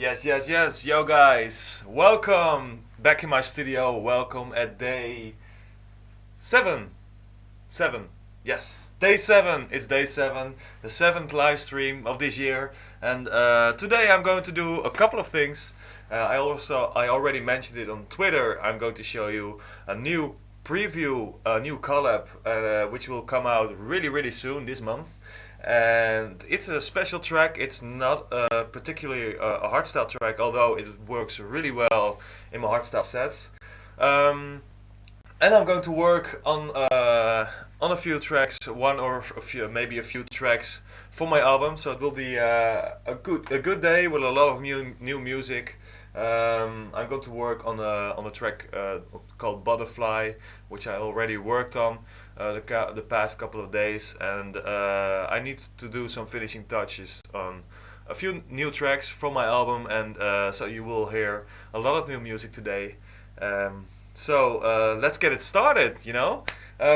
Yes. Yo, guys. Welcome back in my studio. Welcome at day 7. 7. Yes. Day 7. It's day 7. The 7th live stream of this year. And today I'm going to do a couple of things. I already mentioned it on Twitter. I'm going to show you a new preview, a new collab, which will come out really soon this month. And it's a special track. It's not particularly a hardstyle track, although it works really well in my hardstyle sets. And I'm going to work on a few tracks, one or a few, maybe a few tracks for my album. So it will be a good day with a lot of new music. I'm going to work on a track called Butterfly, which I already worked on the past couple of days, and I need to do some finishing touches on a few new tracks from my album, and so you will hear a lot of new music today. So let's get it started.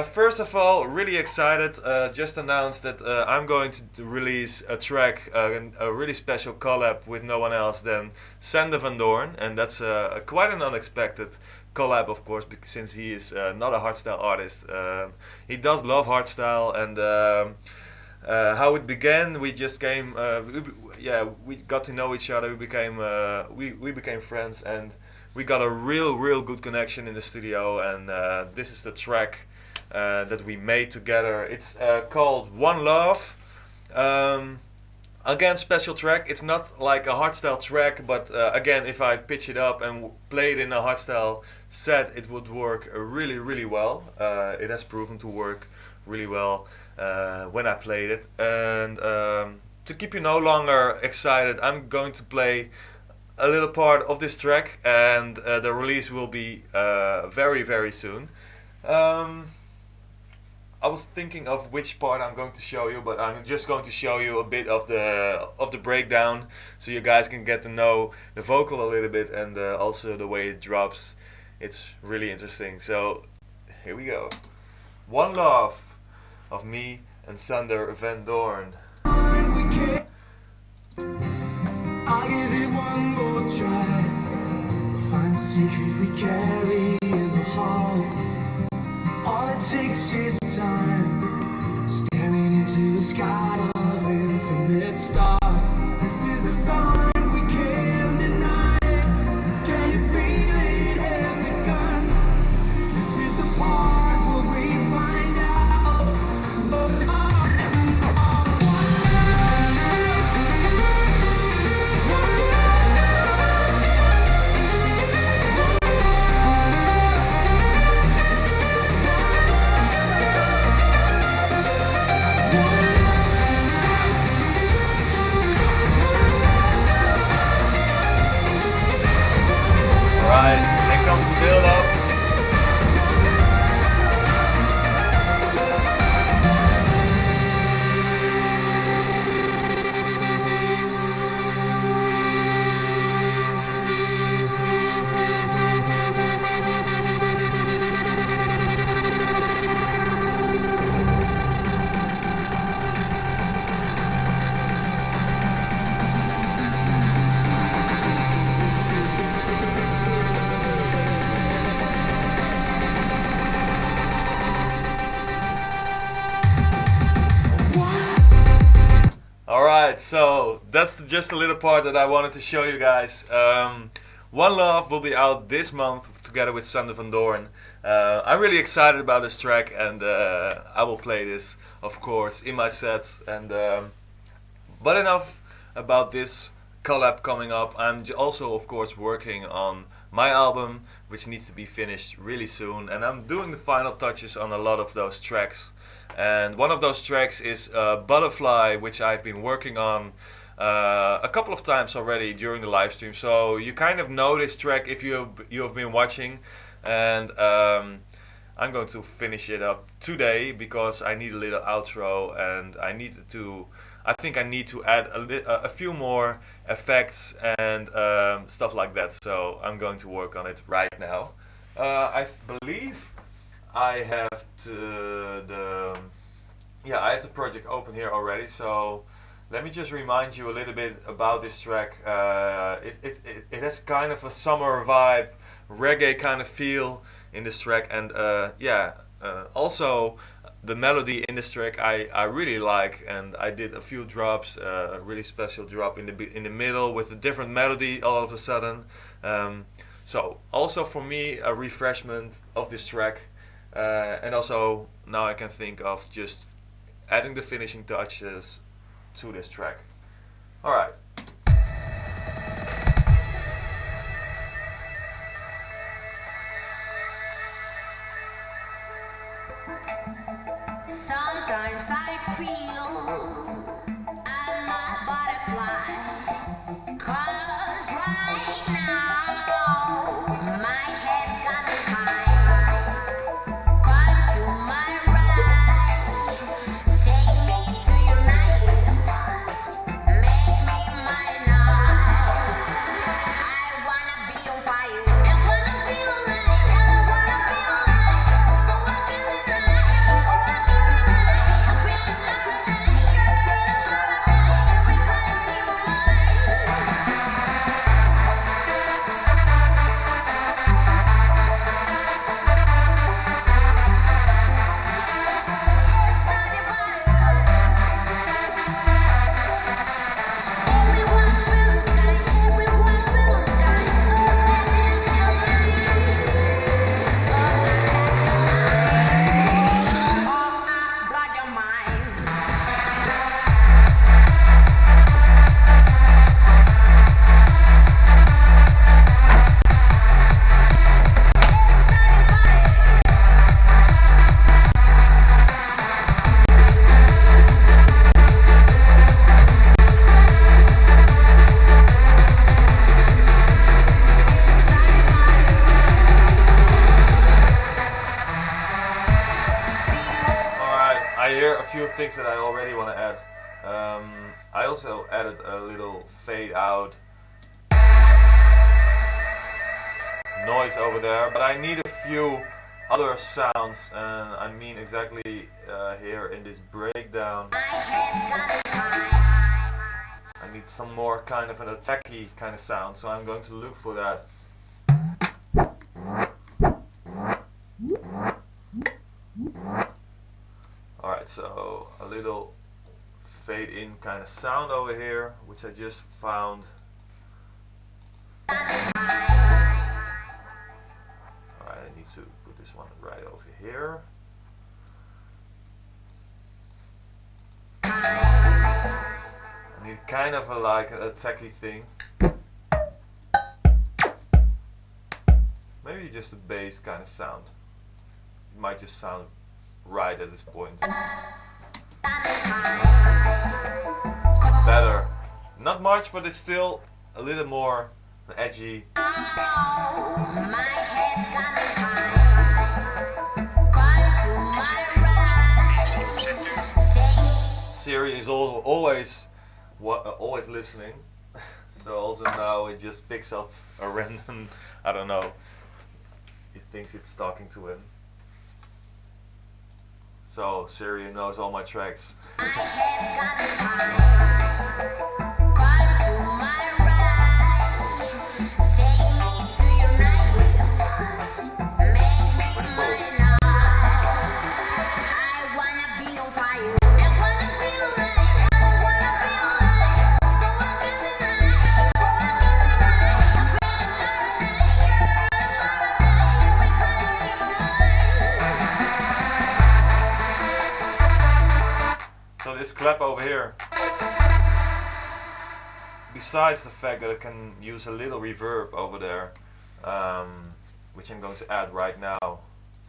First of all, really excited. Just announced that I'm going to release a track, a really special collab with no one else than Sander van Doorn, and that's quite an unexpected collab, of course, because since he is not a hardstyle artist. He does love hardstyle, and how it began, we just came. We got to know each other. We became friends, and we got a real good connection in the studio. And this is the track that we made together. It's called One Love. Again, special track. It's not like a hardstyle track, but again, if I pitch it up and play it in a hardstyle set, it would work really well. It has proven to work really well when I played it. And to keep you no longer excited, I'm going to play a little part of this track, and the release will be very soon. I was thinking of which part I'm going to show you, but I'm just going to show you a bit of the breakdown, so you guys can get to know the vocal a little bit, and also the way it drops. It's really interesting. So here we go. One Love of me and Sander van Doorn. I'll give it one more try. Find the secret we carry in the heart. All it takes is time, staring into the sky of infinite stars. This is a sign we can't deny. Can you feel it has begun? This is the part where we find out. Alright, here comes the build up. Alright, so that's just a little part that I wanted to show you guys. One Love will be out this month together with Sander van Doorn. I'm really excited about this track, and I will play this, of course, in my sets. And but enough about this collab coming up. I'm also, of course, working on my album, which needs to be finished really soon, and I'm doing the final touches on a lot of those tracks. And one of those tracks is Butterfly, which I've been working on a couple of times already during the live stream. So you kind of know this track if you have been watching. And I'm going to finish it up today because I need a little outro, and I think I need to add a few more effects and stuff like that. So I'm going to work on it right now. I believe I have I have the project open here already, so let me just remind you a little bit about this track. It has kind of a summer vibe, reggae kind of feel in this track, and also the melody in this track I really like, and I did a few drops, a really special drop in the middle with a different melody all of a sudden. So also for me a refreshment of this track, and also now I can think of just adding the finishing touches to this track. All right. Sometimes I feel I'm a butterfly, 'cause right now my head got me high. Come to my right, take me to your night, make me my night. I wanna be on fire, I wanna feel like, and I wanna feel like, so I can deny, or I can deny, I feel paradise, every color in my mind. Yes, study butterfly. Everyone feel the sky, everyone feel the sky. Blood your mind. Study body. Alright, I hear a few things that I already want to add. I also added a little fade out noise over there, but I need a few other sounds, and I mean exactly here in this breakdown. My head got me high. I need some more kind of an attacky kind of sound, so I'm going to look for that. Alright, so a little fade in kind of sound over here, which I just found. Alright, I need to put this one right over here. I need kind of a like a attacky thing. Maybe just a bass kind of sound. It might just sound right at this point. Better. Not much, but it's still a little more edgy. My head got me high. Come to my right. Siri is always listening. So also now it just picks up a random, I don't know. It thinks it's talking to him. So Siri knows all my tracks. My head got me high. Come to my right. Take me to your night. Make me my night. I wanna be on fire. I wanna feel like, I wanna feel like, so I can deny, or I can deny. I feel paradise, every color in my mind. So this clap over here, besides the fact that it can use a little reverb over there, which I'm going to add right now,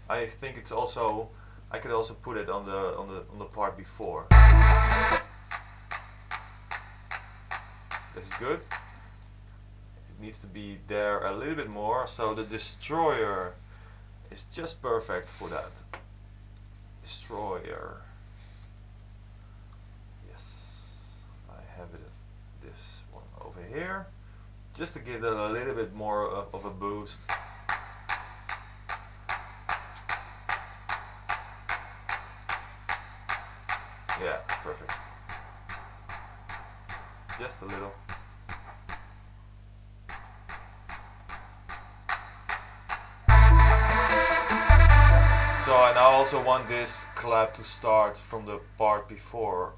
I think it's also, I could also put it on the part before. This is good. It needs to be there a little bit more, so the destroyer is just perfect for that. Destroyer. Yes, I have it. This one over here, just to give it a little bit more of a boost. Yeah, perfect. just a little. So and I also want this collab to start from the part before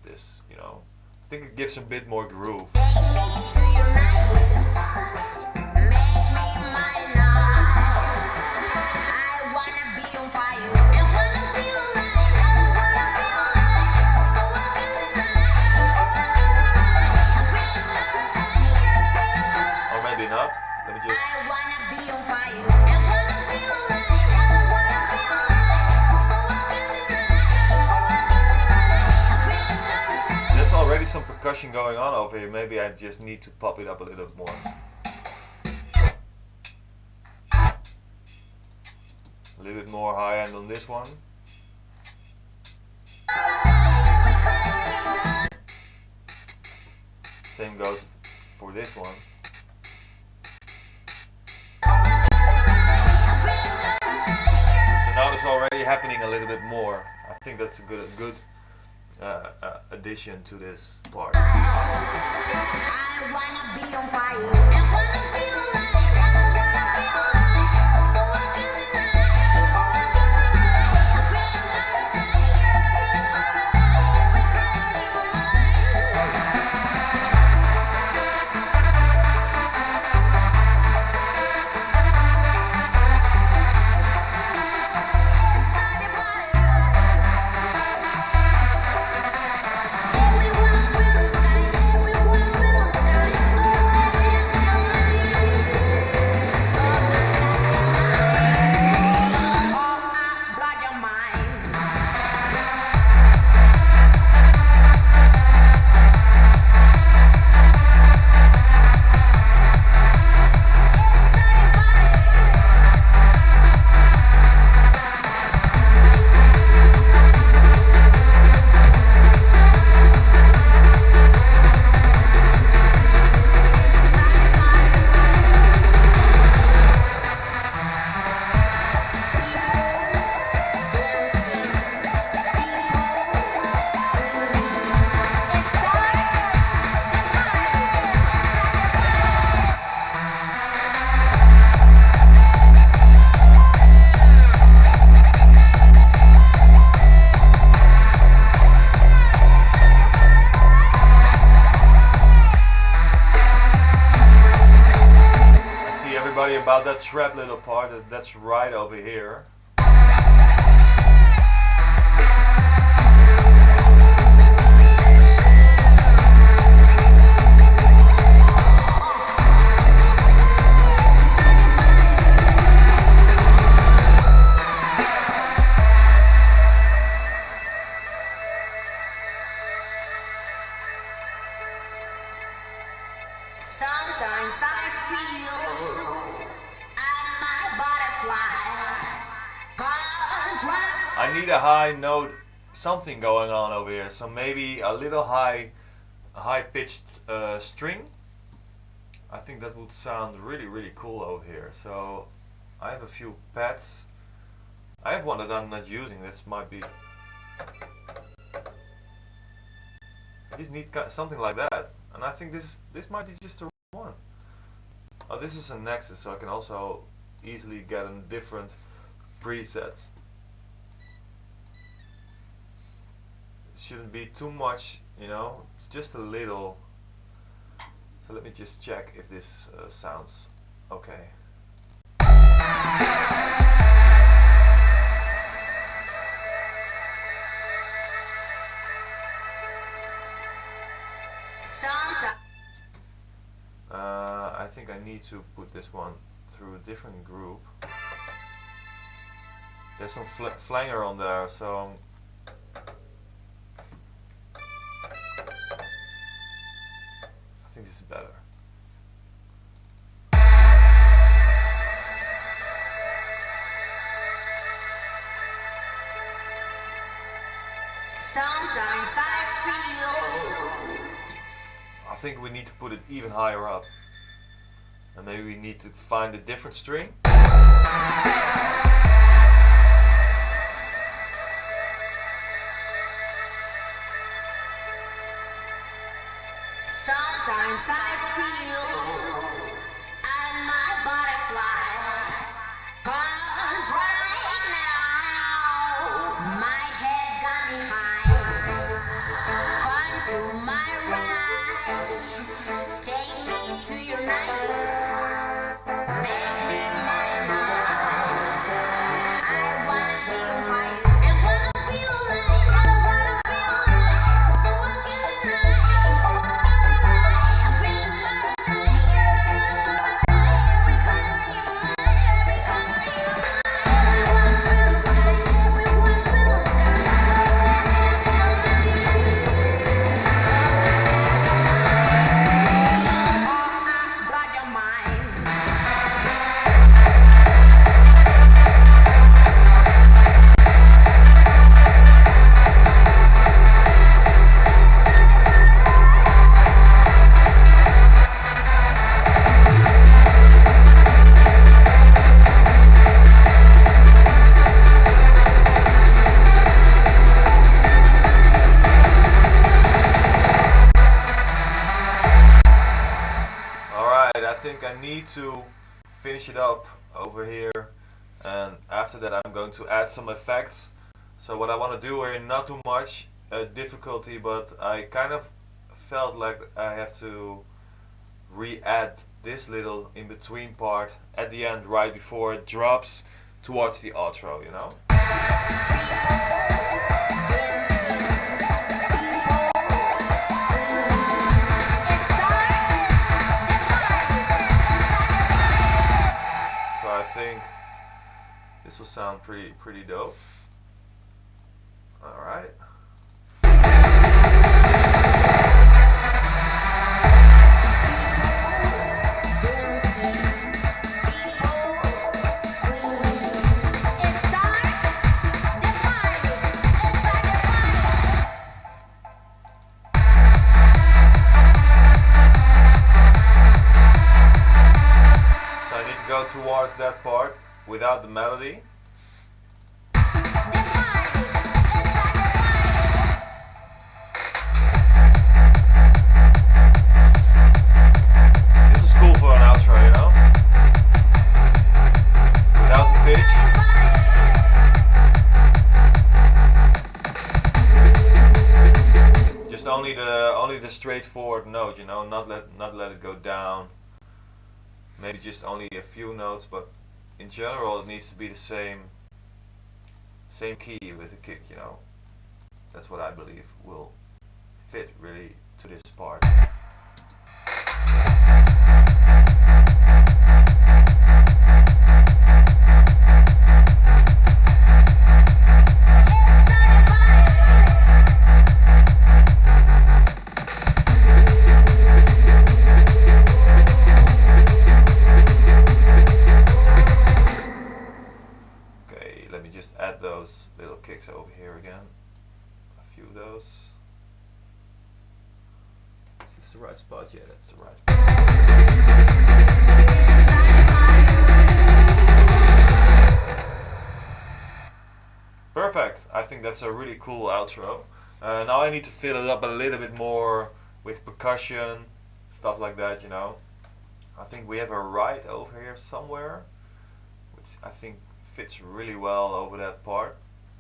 this, you know. I think it gives a bit more groove. Or maybe not. Let me just... There's already some percussion going on over here. Maybe I just need to pop it up a little bit more. A little bit more high end on this one. Same goes for this one. So now it's already happening a little bit more. I think that's a good addition to this part. I wanna be on fire. About that trap little part, that's right over here. Sometimes I feel I need a high note, something going on over here. So maybe a little high pitched string. I think that would sound really cool over here. So I have a few pads. I have one that I'm not using. This might be. I just need something like that, and I think this might be just the one. Oh, this is a Nexus, so I can also easily get in different presets. It shouldn't be too much, you know, just a little. So let me just check if this sounds okay. I think I need to put this one through a different group. There's some flanger on there, so I think this is better. Sometimes I feel. I think we need to put it even higher up. And maybe we need to find a different string. Sometimes I feel I'm a butterfly. 'Cause right now my head got me high. Come to my ride. Take me to your night. Make me mine. I wanna be on fire. I wanna feel like, I wanna feel like. So what can I? I'm feeling paradise. Every color in my mind, every color in my mind. Everyone feel the sky, everyone feel the sky. Blow your mind. Alright, I think I need to finish it up over here, and after that I'm going to add some effects. So what I want to do here, not too much difficulty, but I kind of felt like I have to re-add this little in-between part at the end, right before it drops towards the outro, you know? So I think this will sound pretty dope. Alright. So I need to go towards that part without the melody. This is cool for an outro, you know? Without the pitch. Just only the straightforward note, you know, not let it go down. Maybe just only a few notes, but in general it needs to be the same key with the kick, you know. That's what I believe will fit really to this part. Okay, let me just add those little kicks over here again. A few of those. Is this the right spot? Yeah, that's the right spot. Perfect. I think that's a really cool outro. Now I need to fill it up a little bit more with percussion, stuff like that, you know. I think we have a ride over here somewhere, which I think fits really well over that part.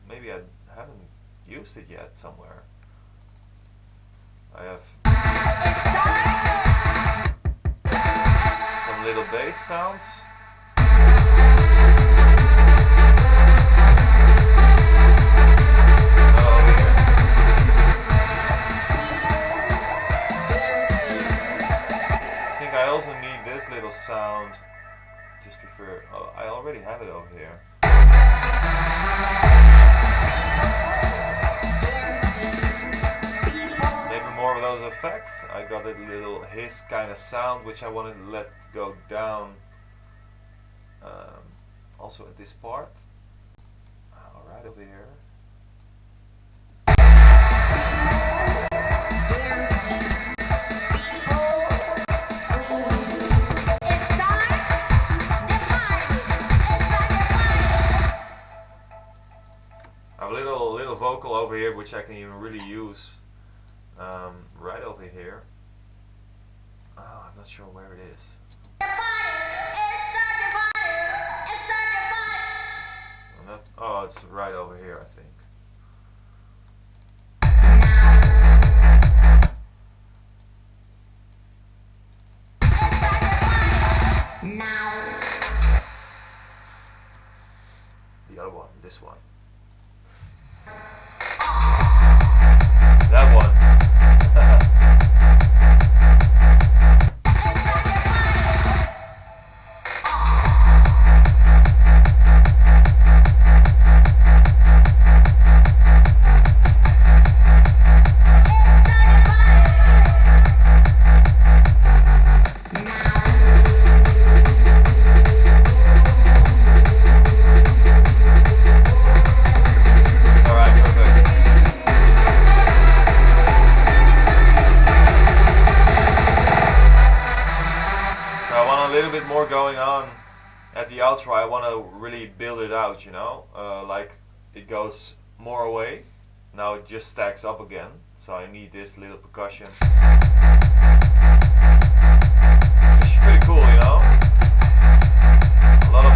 Maybe I haven't used it yet somewhere. I have some little bass sounds. I think I also need this little sound just before. Oh, I already have it over here. Maybe more of those effects. I got a little hiss kind of sound which I wanted to let go down also at this part. Alright, over here. I have a little vocal over here which I can even really use right over here. not sure where it is. Oh, it's right over here, I think. The other one, this one. That one. More going on at the outro. I want to really build it out, you know, like it goes more away. Now it just stacks up again, so I need this little percussion. Which is pretty cool, you know. A lot of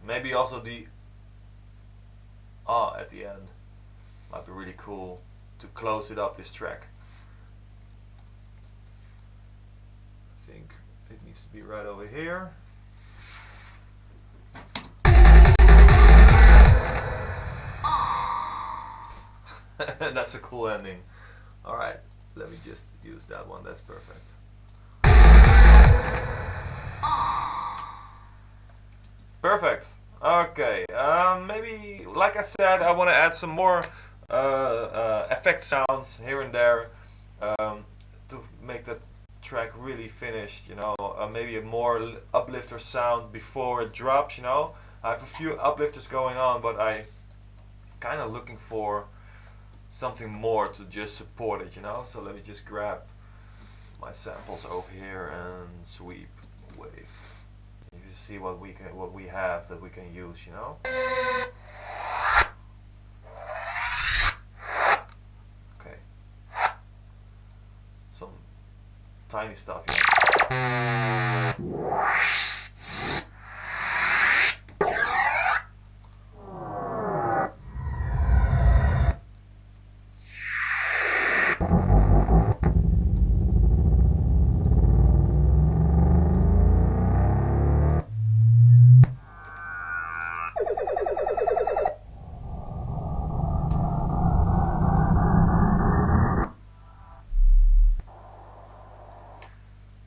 maybe also the at the end might be really cool to close it up, this track. I think it needs to be right over here. That's a cool ending. Alright, let me just use that one, that's perfect. Perfect. Okay. Maybe, like I said, I want to add some more effect sounds here and there to make that track really finished. You know, maybe a more uplifter sound before it drops. You know, I have a few uplifters going on, but I kind of looking for something more to just support it. You know, so let me just grab my samples over here and sweep wave. You see what we have that we can use, you know. Okay. Some tiny stuff, yeah.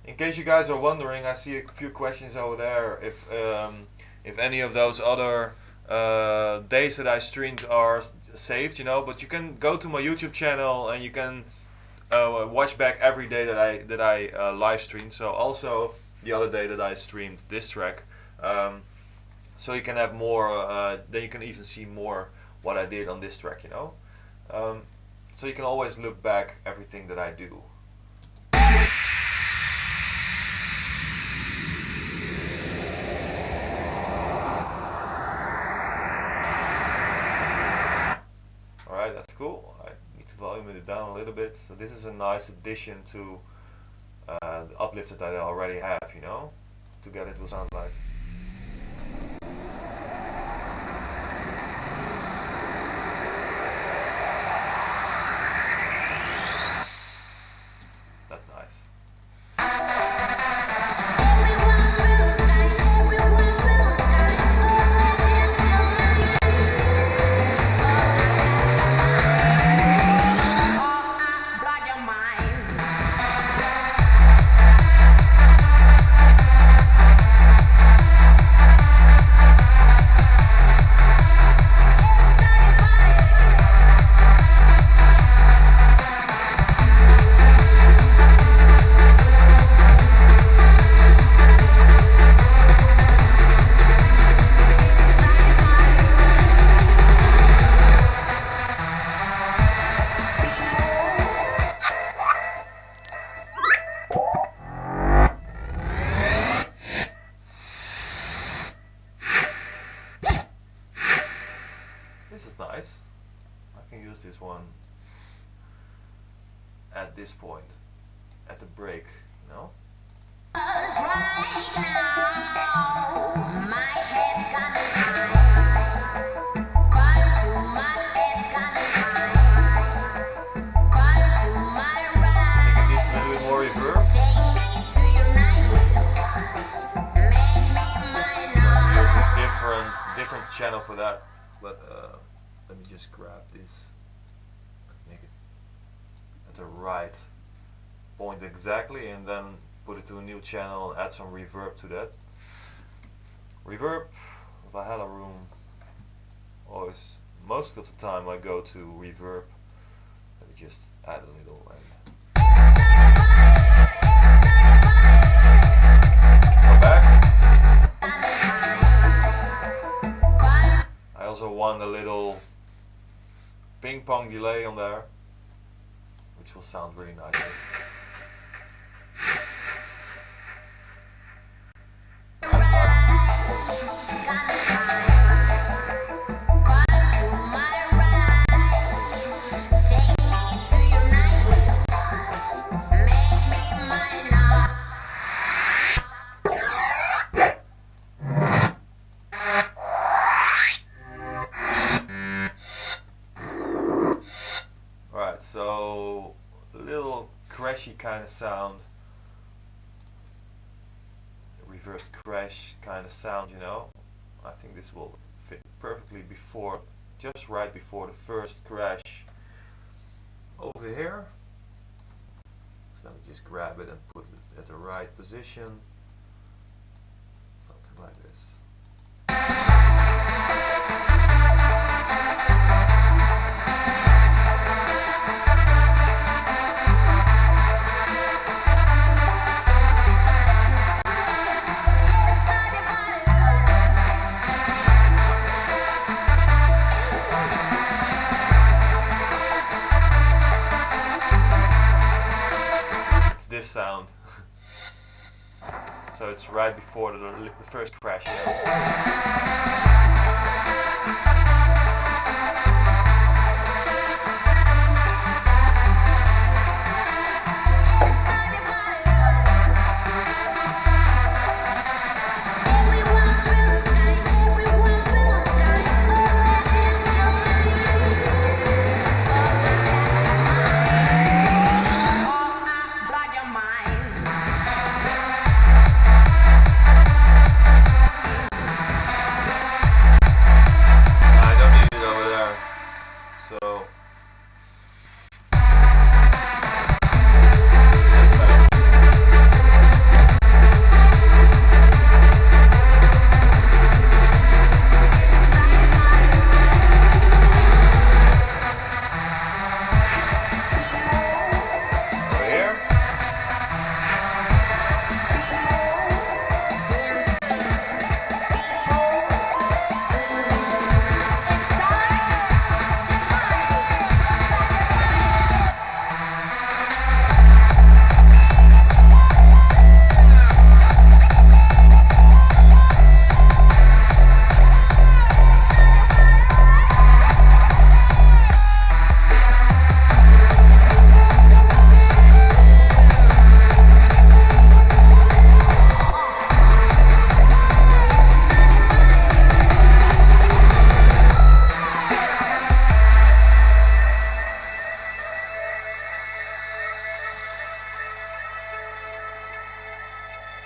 In case you guys are wondering, I see a few questions over there if any of those other days that I streamed are saved, you know. But you can go to my YouTube channel and you can watch back every day that I live streamed. So also the other day that I streamed this track, so you can have more. Then you can even see more what I did on this track, you know. So you can always look back everything that I do. Alright, that's cool. I need to volume it down a little bit. So this is a nice addition to the uplifter that I already have, you know, to get it to sound like. That's nice. This is nice. I can use this one at this point, at the break, you know? Right now, my head got high. Gone to my head got high. Gone to my right. Maybe this a little bit more reverb. Take me to your night. Make me mine now. There's a different channel for that, but let me just grab this, make it at the right point exactly, and then put it to a new channel, add some reverb to that. Reverb, Valhalla Room, always, most of the time I go to reverb. Let me just add a little and go back. I also want a little ping pong delay on there, which will sound really nice. Right, so a little crashy kind of sound, reverse crash kind of sound, you know. I think this will fit perfectly before, just right before the first crash over here. So let me just grab it and put it at the right position, something like this. This sound. So it's right before the first crash.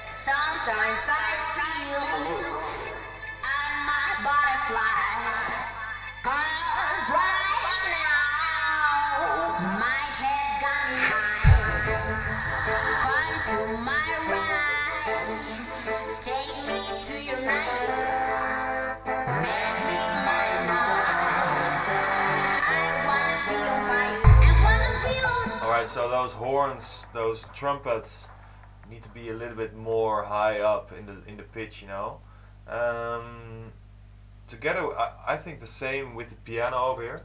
Sometimes I feel I'm a butterfly, 'cause right now my head got high. Come to my right, take me to your night, make me mine now. I wanna be on fire, I wanna feel. Alright, so those horns, those trumpets need to be a little bit more high up in the pitch, you know. Together, I think the same with the piano over here.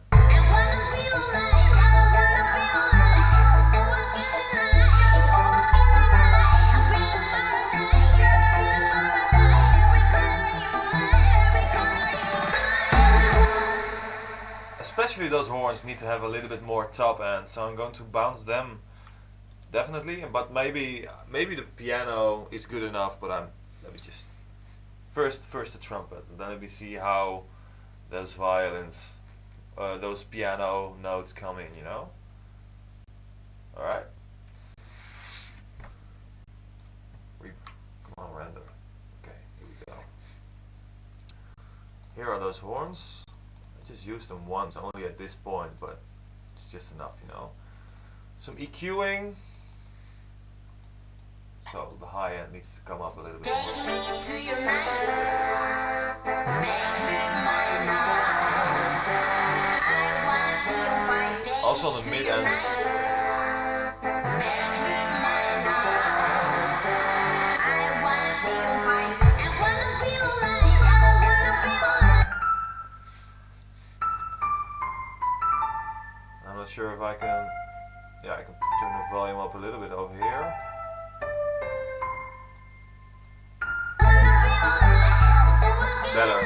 especially those horns need to have a little bit more top end, so I'm going to bounce them definitely. But maybe the piano is good enough. But let me just first the trumpet, and then let me see how those violins, those piano notes come in. You know. All right. Come on, random. Okay, here we go. Here are those horns. I just used them once, only at this point, but it's just enough, you know. Some EQing. So the high end needs to come up a little bit more. Also on the mid end. I'm not sure if I can, yeah, I can turn the volume up a little bit over here. Better.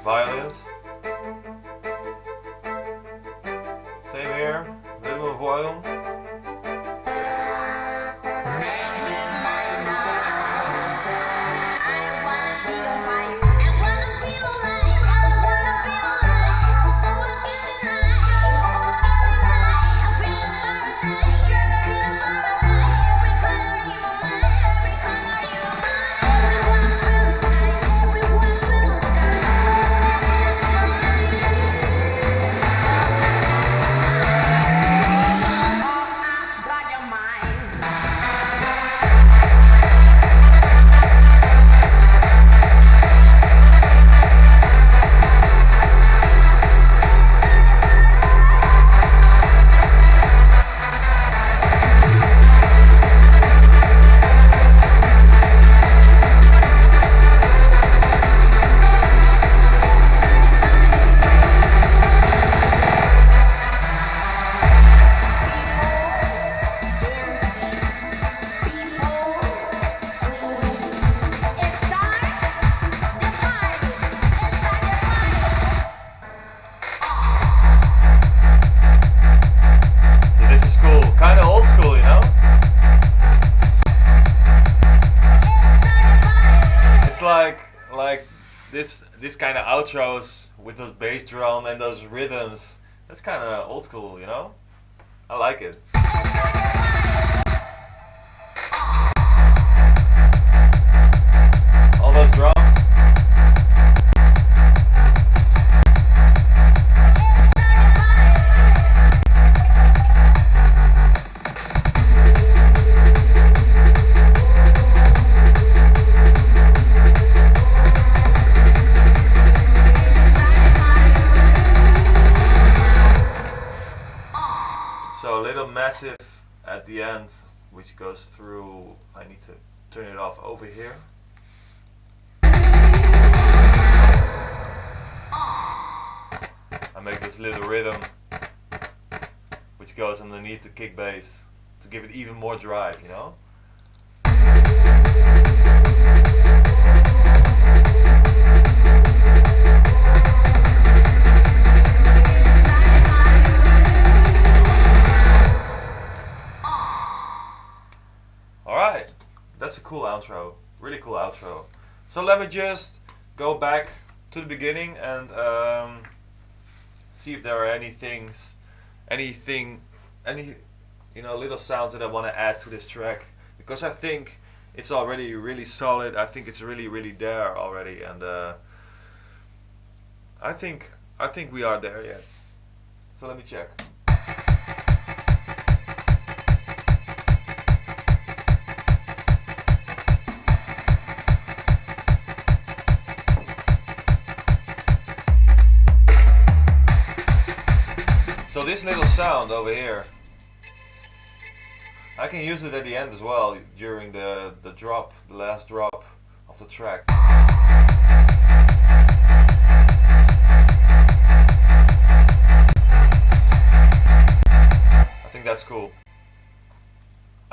Violins. Same here, a little more volume. Like this kind of outros with those bass drum and those rhythms. That's kind of old school, you know. I like it. All those drums. So a little massive at the end, which goes through. I need to turn it off over here. I make this little rhythm, which goes underneath the kick bass to give it even more drive, you know. Alright, that's a cool outro, really cool outro. So let me just go back to the beginning and see if there are any little sounds that I want to add to this track, because I think it's already really solid. I think it's really there already, and I think we are there yet. So let me check. So this little sound over here, I can use it at the end as well during the drop, the last drop of the track. I think that's cool.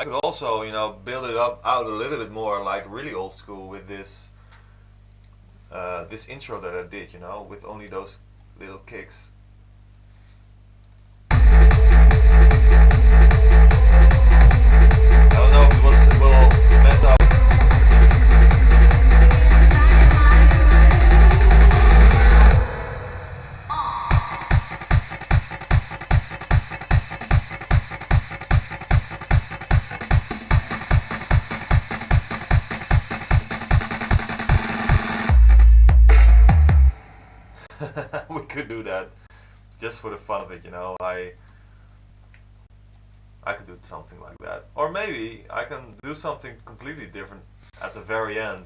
I could also, you know, build it up out a little bit more, like really old school with this this intro that I did, you know, with only those little kicks. I don't know if it will mess up. We could do that just for the fun of it, you know. I could do something like that, or maybe I can do something completely different at the very end.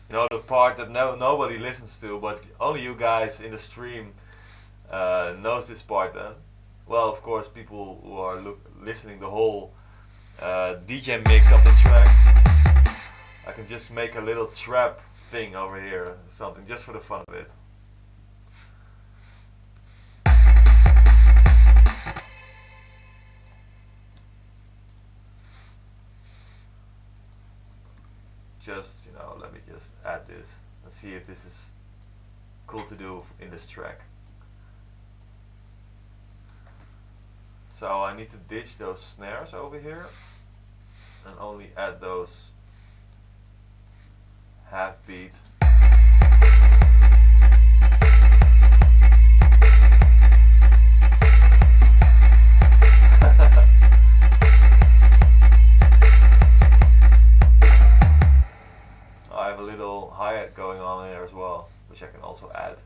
You know, the part that nobody listens to, but only you guys in the stream knows this part. Then, well, of course, people who are listening the whole DJ mix of the track. I can just make a little trap thing over here, something just for the fun of it. Just, you know, let me just add this and see if this is cool to do in this track. So I need to ditch those snares over here and only add those half beat. I have a little hi-hat going on here as well, which I can also add.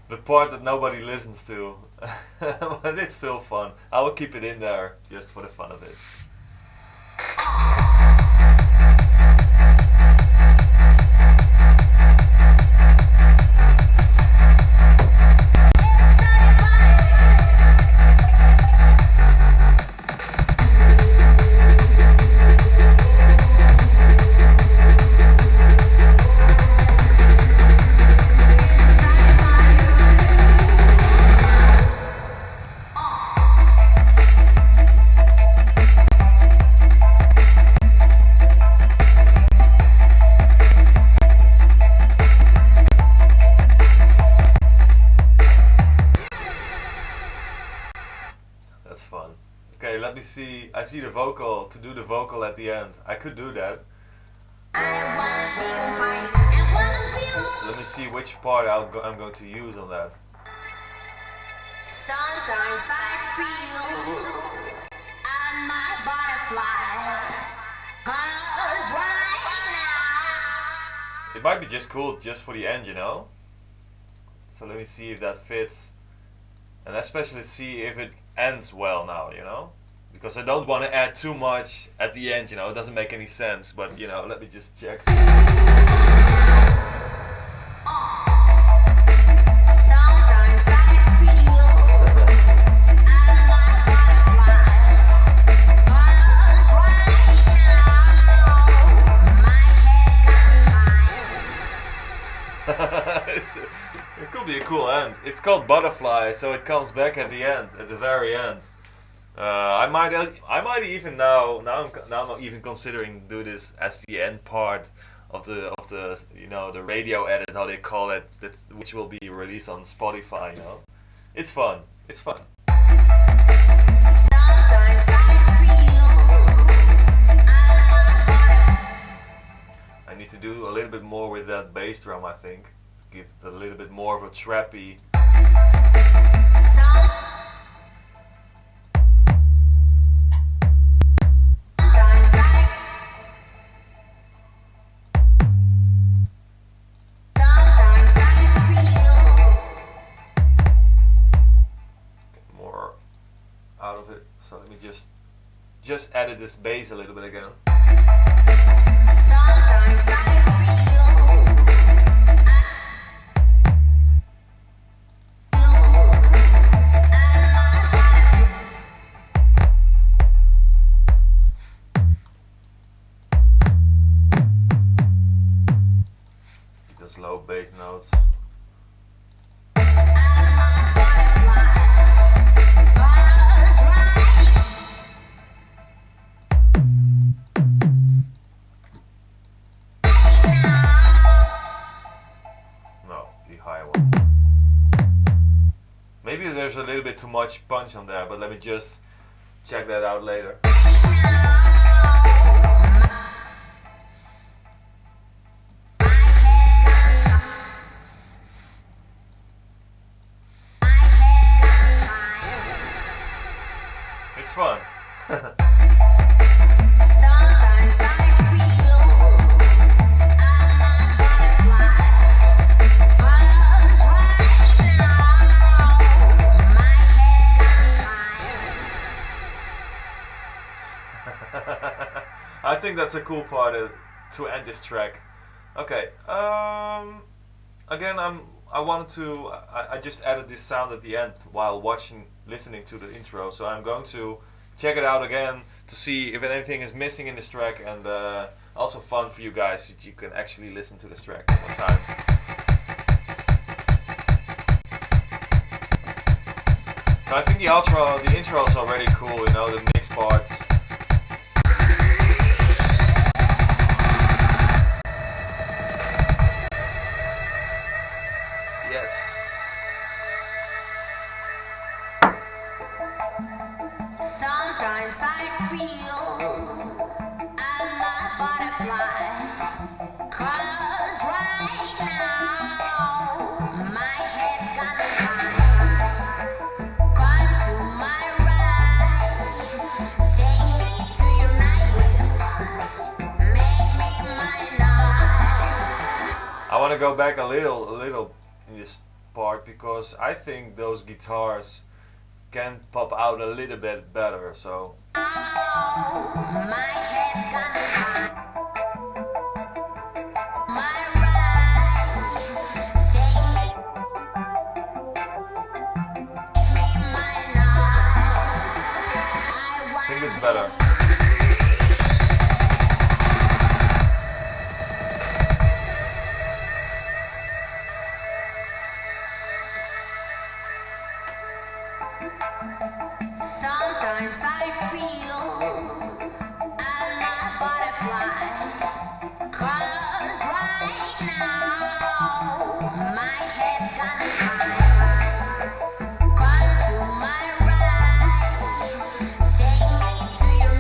The part that nobody listens to, but it's still fun. I will keep it in there just for the fun of it. Let me see. I see the vocal, to do the vocal at the end. I could do that. Let me see which part I'm going to use on that. Sometimes I feel I'm a butterfly, 'cause right now it might be just cool just for the end, you know? So let me see if that fits. And especially see if it ends well now, you know? Because I don't want to add too much at the end, you know, it doesn't make any sense, but you know, let me just check. sometimes I feel I'm a butterfly, 'cause right now my head got mine. It could be a cool end. It's called Butterfly, so it comes back at the end, at the very end. I might even now I'm not even considering do this as the end part of the you know, the radio edit, how they call it, which will be released on Spotify. You know, it's fun. It's fun. Sometimes I feel I need to do a little bit more with that bass drum. I think give it a little bit more of a trappy. Out of it, so let me just edit this bass a little bit again. Sometimes I feel those low bass notes. No, the high one. Maybe there's a little bit too much punch on there, but let me just check that out later. It's fun. Sometimes I feel I'm a butterfly, buzz right now. My head I think that's a cool part to end this track. Okay. Again, I just added this sound at the end while listening to the intro. So I'm going to check it out again to see if anything is missing in this track, and also fun for you guys that you can actually listen to this track one time. So I think the intro is already cool. You know, the mix parts. Sometimes I feel I'm a butterfly, 'cause right now my head got high. Come to my right, take me to your night, make me mine. I want to go back a little in this part because I think those guitars can pop out a little bit better, so My head got high. My right, take me mine. I think this is better. Sometimes I feel I'm a butterfly, 'cause right now my head got high. Come to my right, take me to your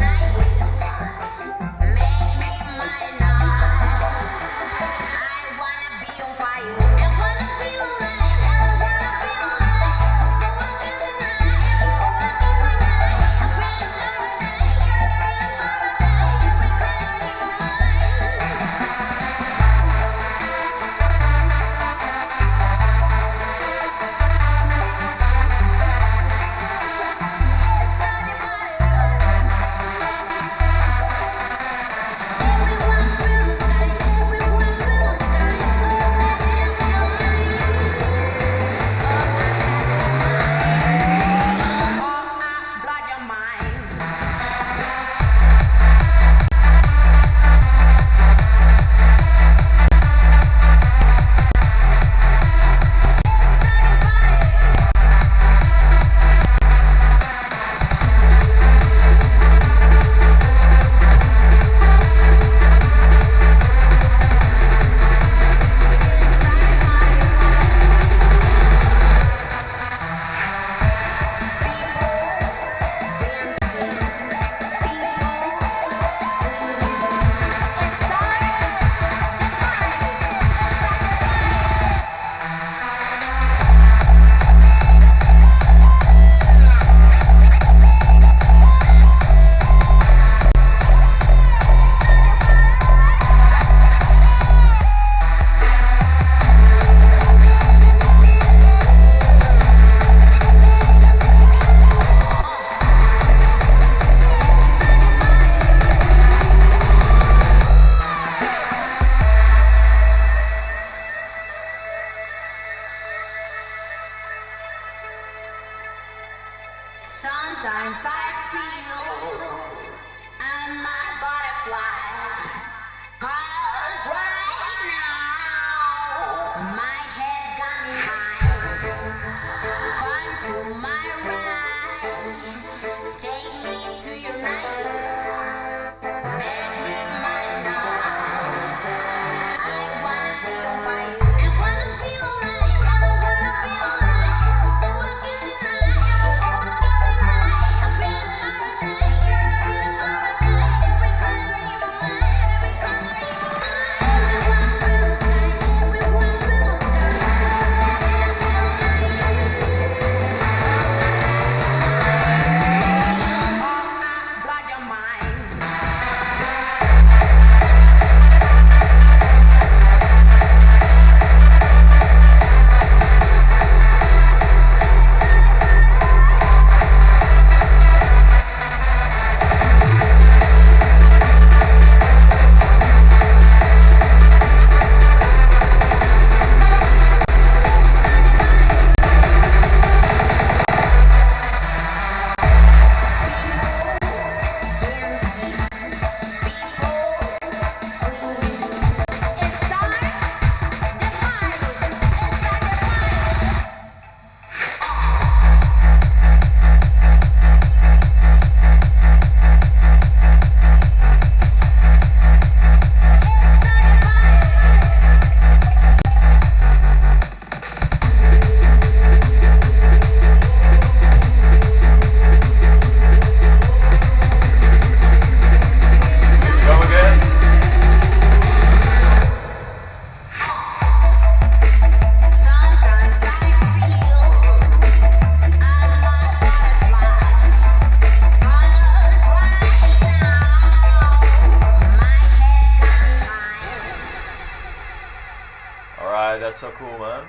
that's so cool, man.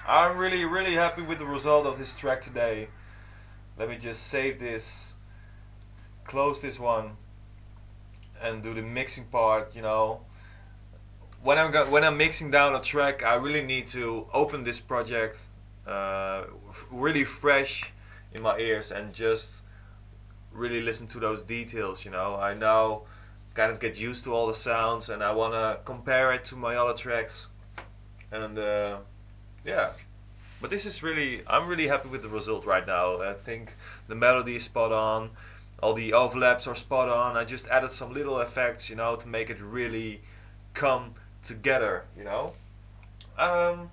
I'm really happy with the result of this track today. Let me just save this, close this one, and do the mixing part. You know, when I'm mixing down a track, I really need to open this project really fresh in my ears and just really listen to those details. You know, I now kind of get used to all the sounds, and I wanna compare it to my other tracks, and yeah. But this is I'm really happy with the result right now. I think the melody is spot on, all the overlaps are spot on. I just added some little effects, you know, to make it really come together, you know. And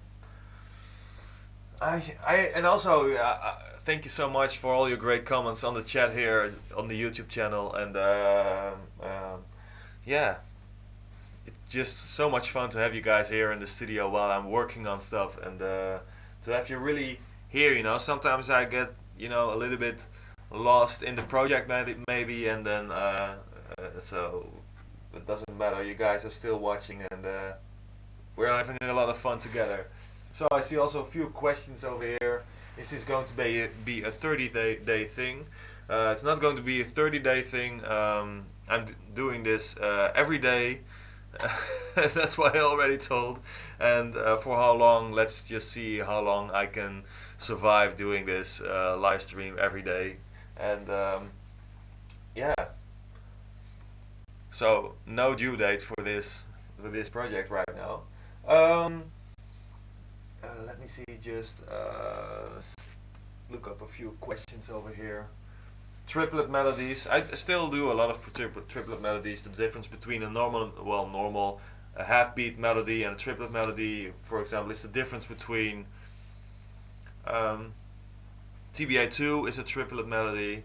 also thank you so much for all your great comments on the chat here on the YouTube channel, and yeah, it's just so much fun to have you guys here in the studio while I'm working on stuff, and to have you really here. You know, sometimes I get, you know, a little bit lost in the project maybe, and then so it doesn't matter. You guys are still watching, and we're having a lot of fun together. So I see also a few questions over here. Is this going to be a 30-day thing? It's not going to be a 30-day thing. I'm doing this every day. That's why I already told. And for how long? Let's just see how long I can survive doing this live stream every day. And yeah. So no due date for this project right now. Let me see, just look up a few questions over here. Triplet melodies. I still do a lot of triplet melodies. The difference between a normal a half beat melody and a triplet melody, for example, is the difference between TBA2 is a triplet melody,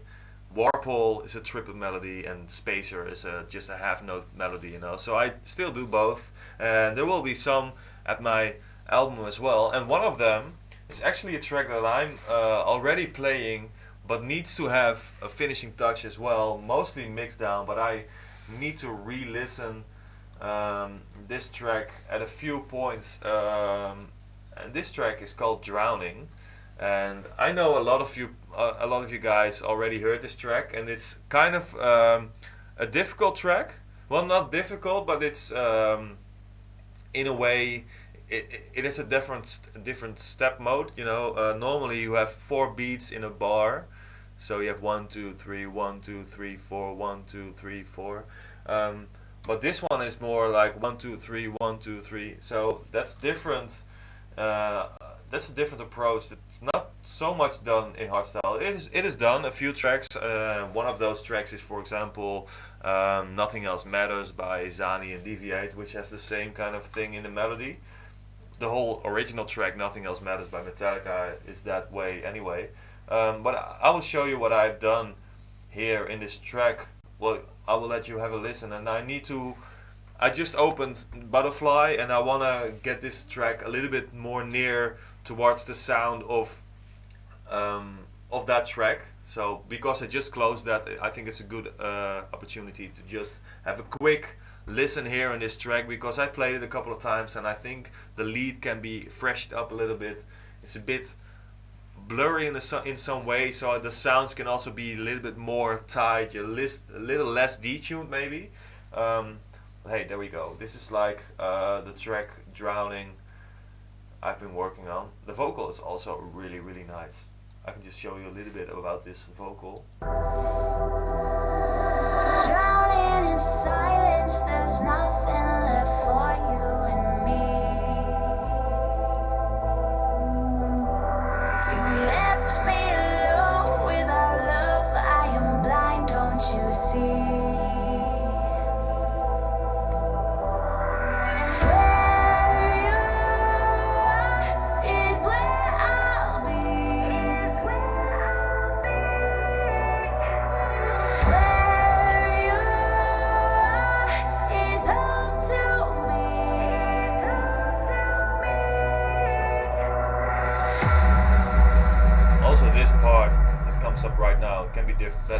Warpole is a triplet melody, and Spacer is just a half note melody, you know. So I still do both, and there will be some at my album as well, and one of them is actually a track that I'm already playing but needs to have a finishing touch as well, mostly mixed down, but I need to re-listen this track at a few points, and this track is called Drowning, and I know a lot of you guys already heard this track, and it's kind of a difficult track. Well, not difficult, but it's in a way it is a different step mode, you know. Normally you have 4 beats in a bar, so you have 1 2 3 1 2 3 4 1 2 3 4, but this one is more like 1 2 3 1 2 3, so that's different. That's a different approach. It's not so much done in hardstyle. It is done a few tracks. One of those tracks is, for example, Nothing Else Matters by Zani and Deviate, which has the same kind of thing in the melody. The whole original track, Nothing Else Matters by Metallica, is that way anyway. But I will show you what I've done here in this track. Well, I will let you have a listen, and I just opened Butterfly, and I want to get this track a little bit more near towards the sound of that track. So because I just closed that, I think it's a good opportunity to just have a quick listen here on this track, because I played it a couple of times and I think the lead can be freshened up a little bit. It's a bit blurry in some way, so the sounds can also be a little bit more tight, a little less detuned maybe. Hey, there we go. This is like the track Drowning I've been working on. The vocal is also really nice. I can just show you a little bit about this vocal. Drowning in silence, there's nothing left for you and me. You left me alone without love. I am blind, don't you see? This part that comes up right now can be better.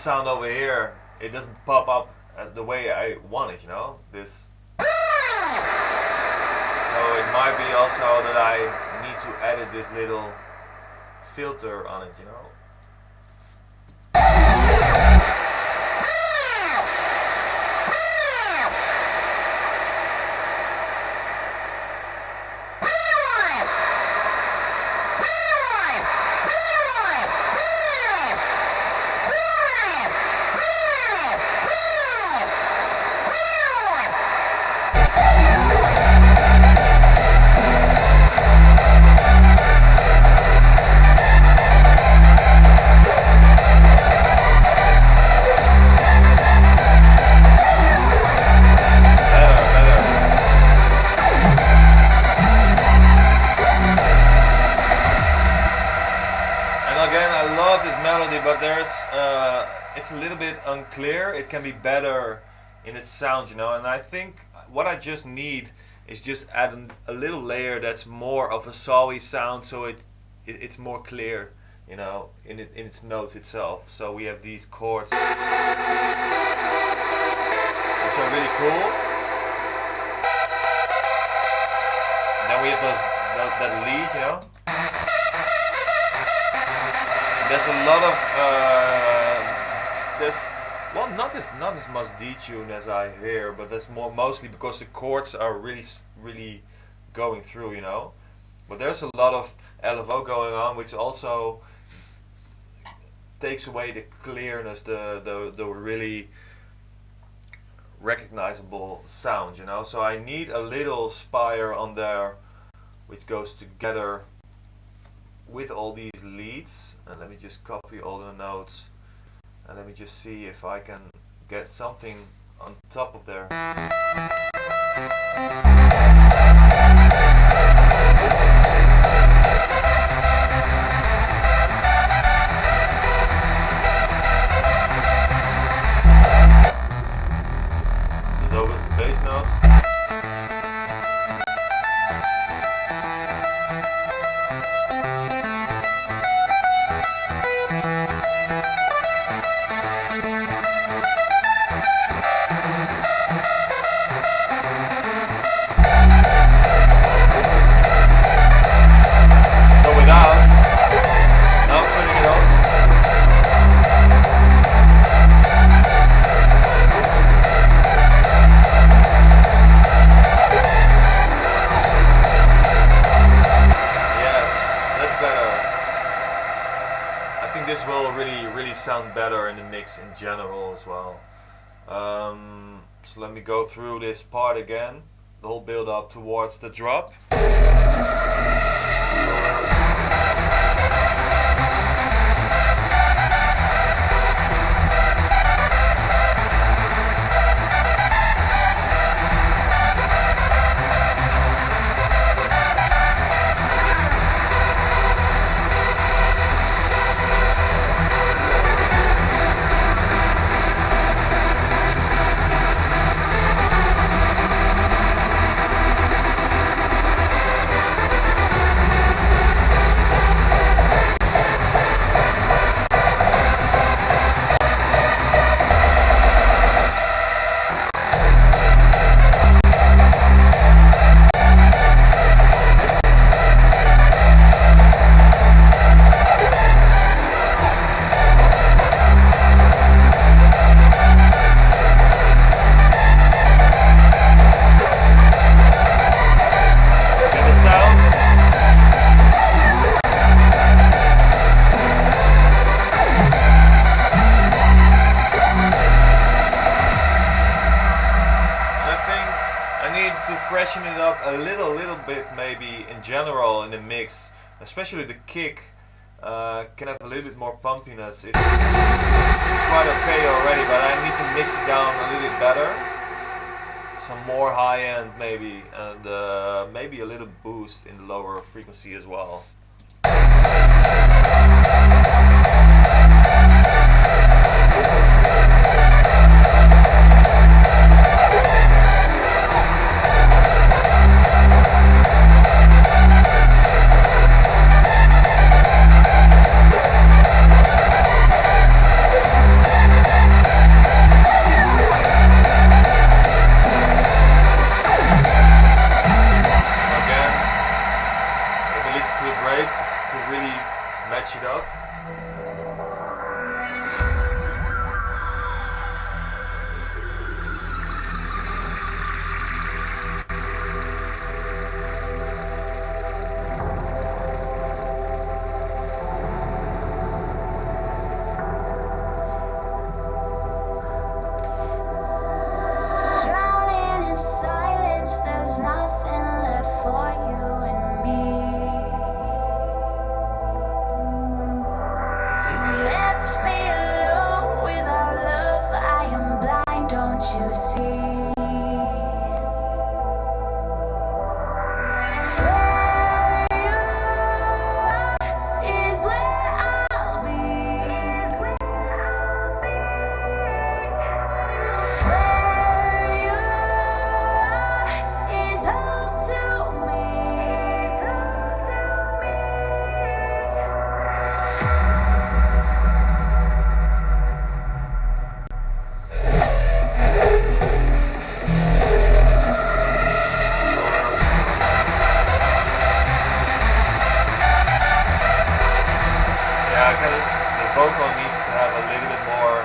sound over here, it doesn't pop up the way I want it, you know, this. So it might be also that I need to edit this little filter on it, you know. But there's it's a little bit unclear. It can be better in its sound, you know, and I think what I just need is just add a little layer that's more of a sawy sound, so it's more clear, you know, in its notes itself. So we have these chords which are really cool, and then we have that lead, you know. There's a lot of not as much detune as I hear, but that's mostly because the chords are really going through, you know. But there's a lot of LFO going on, which also takes away the clearness, the really recognizable sound, you know. So I need a little spire on there, which goes together with all these leads. And let me just copy all the notes, and let me just see if I can get something on top of there. The low bass notes. This will really sound better in the mix in general as well. So let me go through this part again, the whole build up towards the drop. Freshen it up a little bit, maybe in general in the mix, especially the kick can have a little bit more pumpiness. It's quite okay already, but I need to mix it down a little bit better. Some more high end maybe, and maybe a little boost in the lower frequency as well. to really match it up. Drowning in silence, there's nothing left for you and me. You left me alone without love. I am blind, don't you see? Where you are is where I'll be. Where you are is home to me. Yeah, the vocal needs to have a little bit more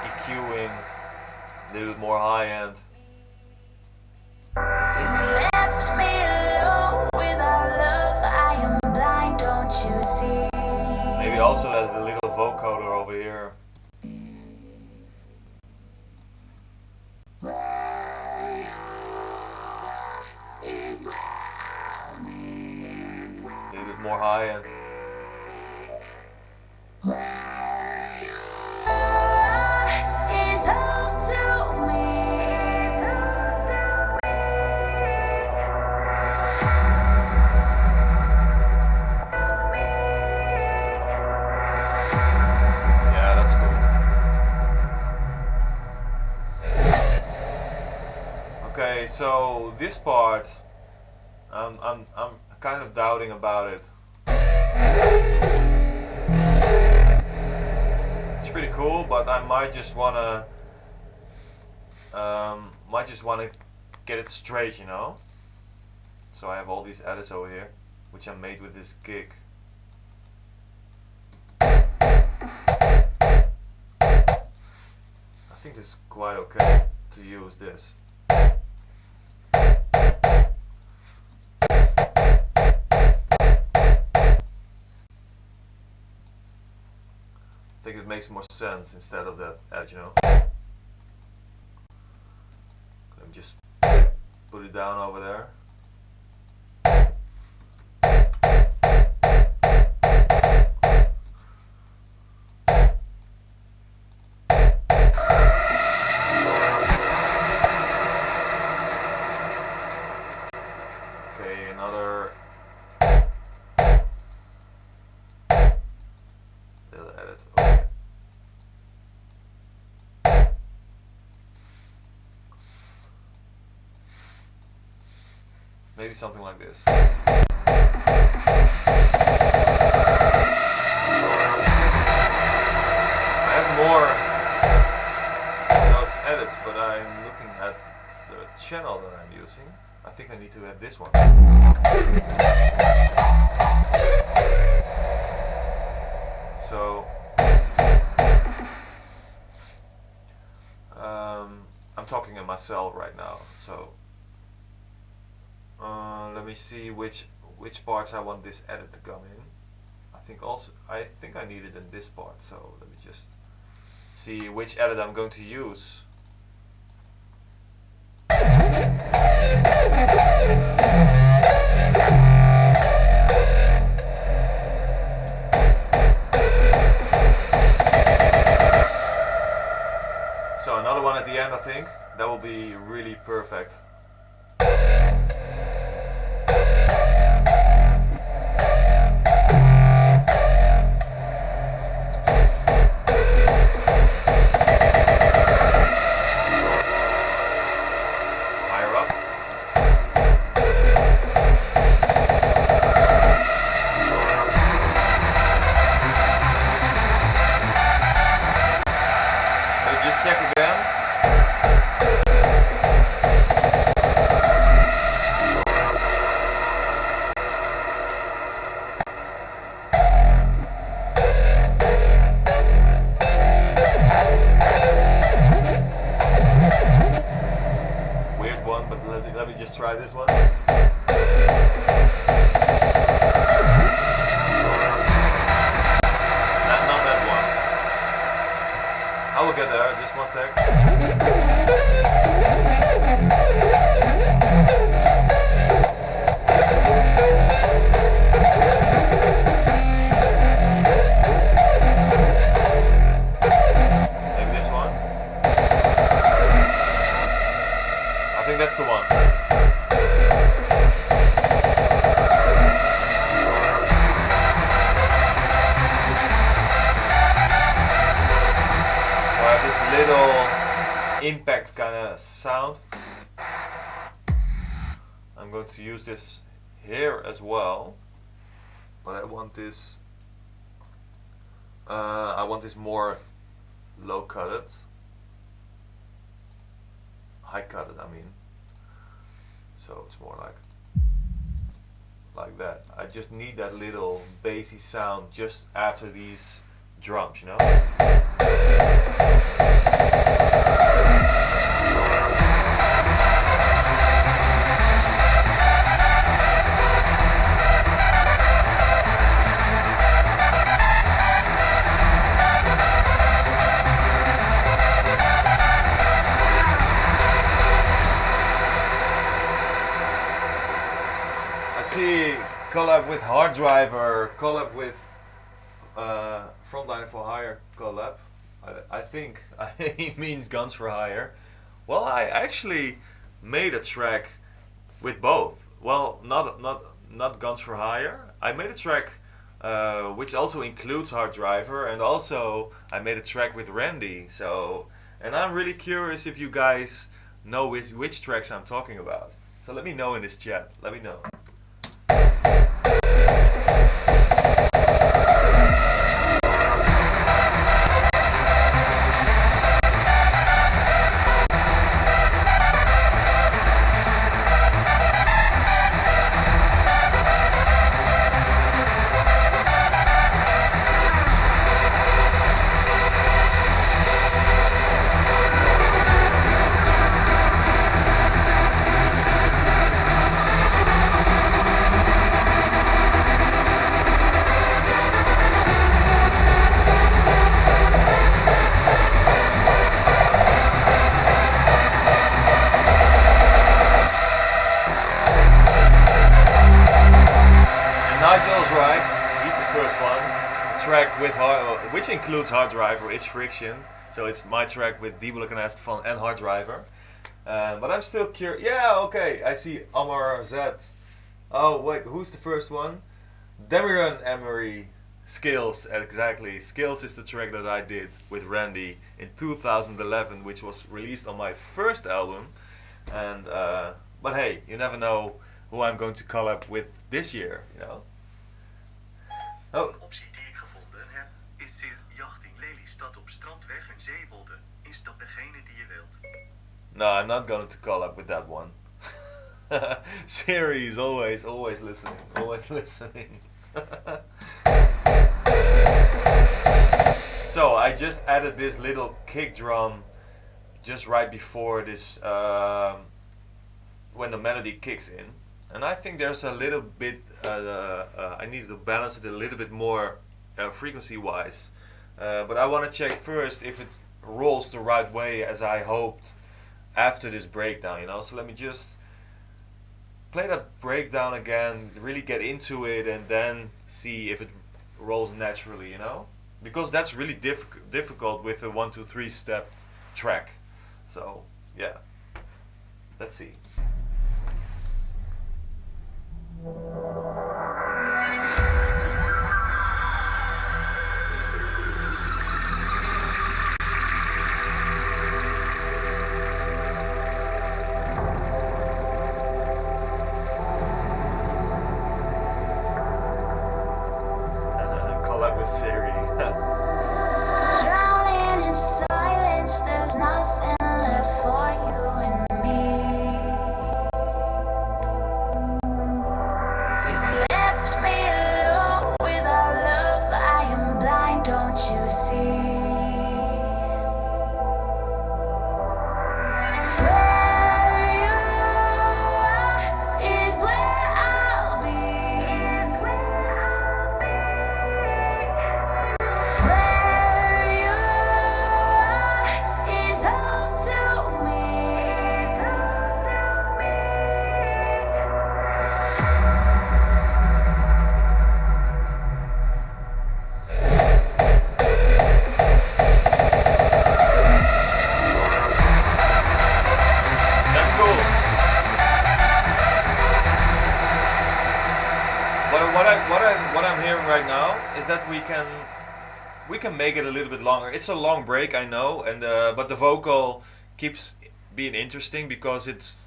EQing, a little bit more high end. You left me alone without love. I am blind, don't you see? Maybe also add a little vocoder over here. A little bit more high end. Is home to me. Yeah, that's cool. Okay, so this part, I'm kind of doubting about it. It's pretty cool, but I might just wanna get it straight, you know. So I have all these edits over here, which I made with this gig. I think it's quite okay to use this. I think it makes more sense instead of that edge, you know. Let me just put it down over there. Okay, another little edit. Okay. Maybe something like this. I have more of those edits, but I'm looking at the channel that I'm using. I think I need to have this one. So I'm talking to myself right now. So let me see which parts I want this edit to come in. I think I need it in this part. So let me just see which edit I'm going to use. So another one at the end, I think that will be really perfect. Higher up. Just check again. try this one. Not that one. I will get there, just one sec. Maybe this one. I think that's the one. Little impact kind of sound. I'm going to use this here as well, but I want this more low cutted, high cutted I mean, so it's more like that. I just need that little bassy sound just after these drums, you know. I see collab with Hard Driver, collab with Frontliner for Hire collab. I think he means Guns for Hire. Well, I actually made a track with both. Well, not Guns for Hire. I made a track which also includes Hard Driver, and also I made a track with Randy. So, and I'm really curious if you guys know which tracks I'm talking about. So let me know in this chat. Let me know. With which includes Hard Driver is Friction, so it's my track with D-Block and Acid Fun and Hard Driver. But I'm still curious. Yeah, okay, I see Amar Z. Oh wait, who's the first one? Demiran Emery. Skills, exactly. Skills is the track that I did with Randy in 2011, which was released on my first album. And but hey, you never know who I'm going to collab with this year, you know. Oh. Is jachting Lelystad op Strandweg en Zeewolde. Is dat degene die je wilt? No, I'm not going to collab with that one. Siri is always listening, So I just added this little kick drum just right before this, when the melody kicks in. And I think there's a little bit, I need to balance it a little bit more frequency wise, but I want to check first if it rolls the right way as I hoped after this breakdown, you know. So let me just play that breakdown again, really get into it, and then see if it rolls naturally, you know, because that's really difficult with a 1 2 3 step track. So yeah, let's see. Siri. Drowning in silence, there's nothing left for you and me. You left me alone without love. I am blind, don't you see? Where you are, hearing right now is that we can make it a little bit longer. It's a long break, I know, and but the vocal keeps being interesting because it's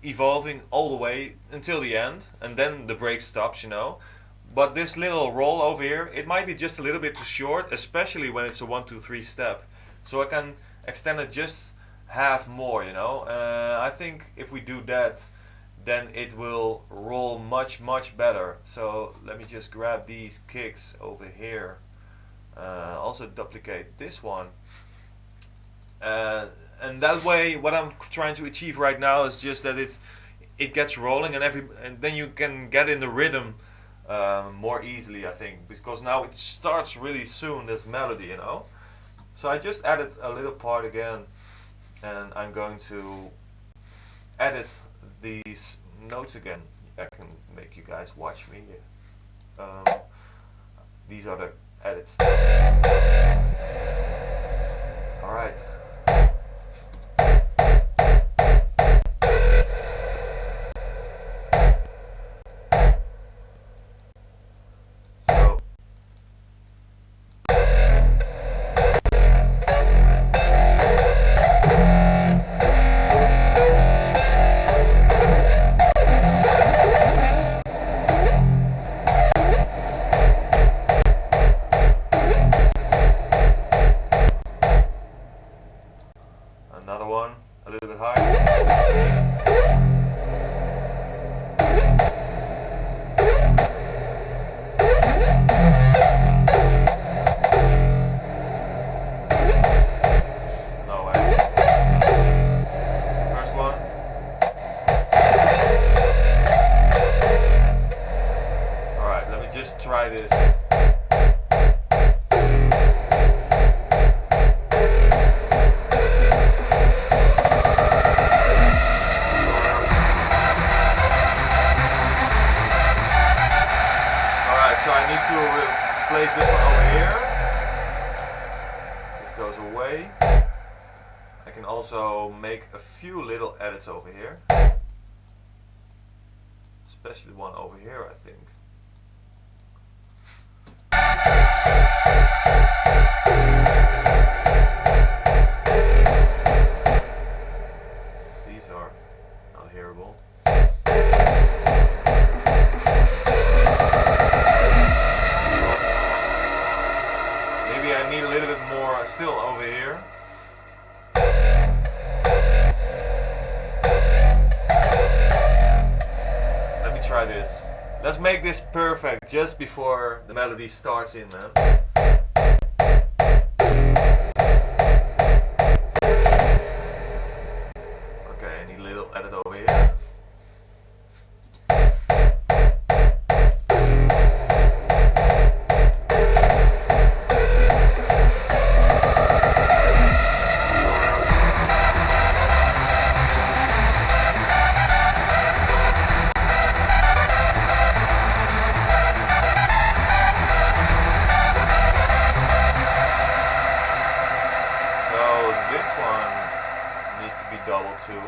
evolving all the way until the end, and then the break stops, you know. But this little roll over here, it might be just a little bit too short, especially when it's a 1, 2, 3 step. So I can extend it just half more, you know. I think if we do that, then it will roll much better. So let me just grab these kicks over here. Also duplicate this one. And that way, what I'm trying to achieve right now is just that it gets rolling, and then you can get in the rhythm more easily, I think, because now it starts really soon, this melody, you know. So I just added a little part again, and I'm going to edit these notes again. I can make you guys watch me. These are the edits. Alright. Another one, a little bit higher. No way. First one. Alright, let me just try this. So I need to replace this one over here. This goes away. I can also make a few little edits over here. Especially one over here, I think. These are not hearable. Maybe I need a little bit more still over here. Let me try this. Let's make this perfect just before the melody starts in, man. Okay, I need a little edit over here. This one needs to be double too.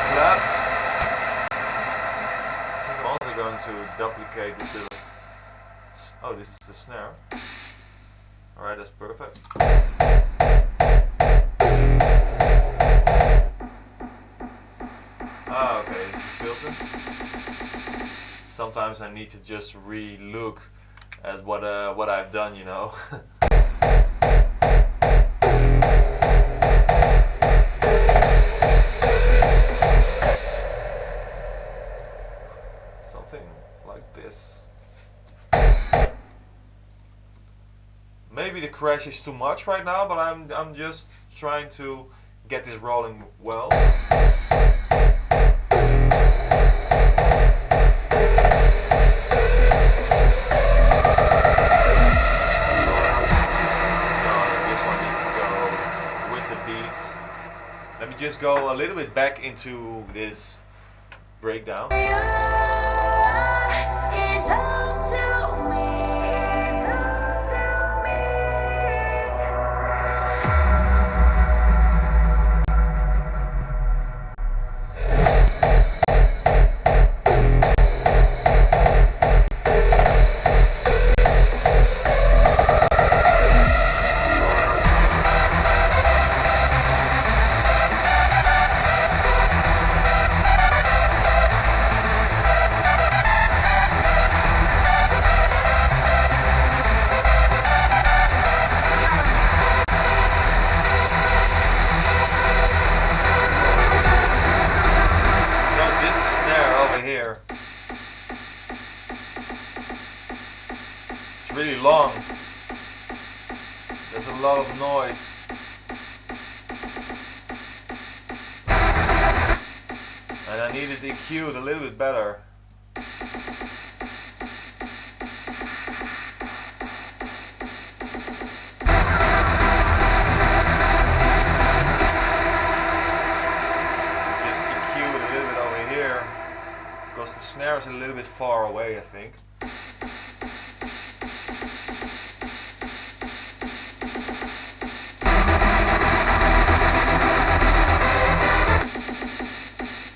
Collab. I'm also going to duplicate this little. Oh, this is the snare. Alright, that's perfect. Ah, okay, it's a filter. Sometimes I need to just re-look at what I've done, you know. Something like this. Maybe the crash is too much right now, but I'm just trying to get this rolling well. Let me just go a little bit back into this breakdown. It's up to me. there's a lot of noise. And I need it EQ'd a little bit better. Just EQ it a little bit over here, because the snare is a little bit far away, I think.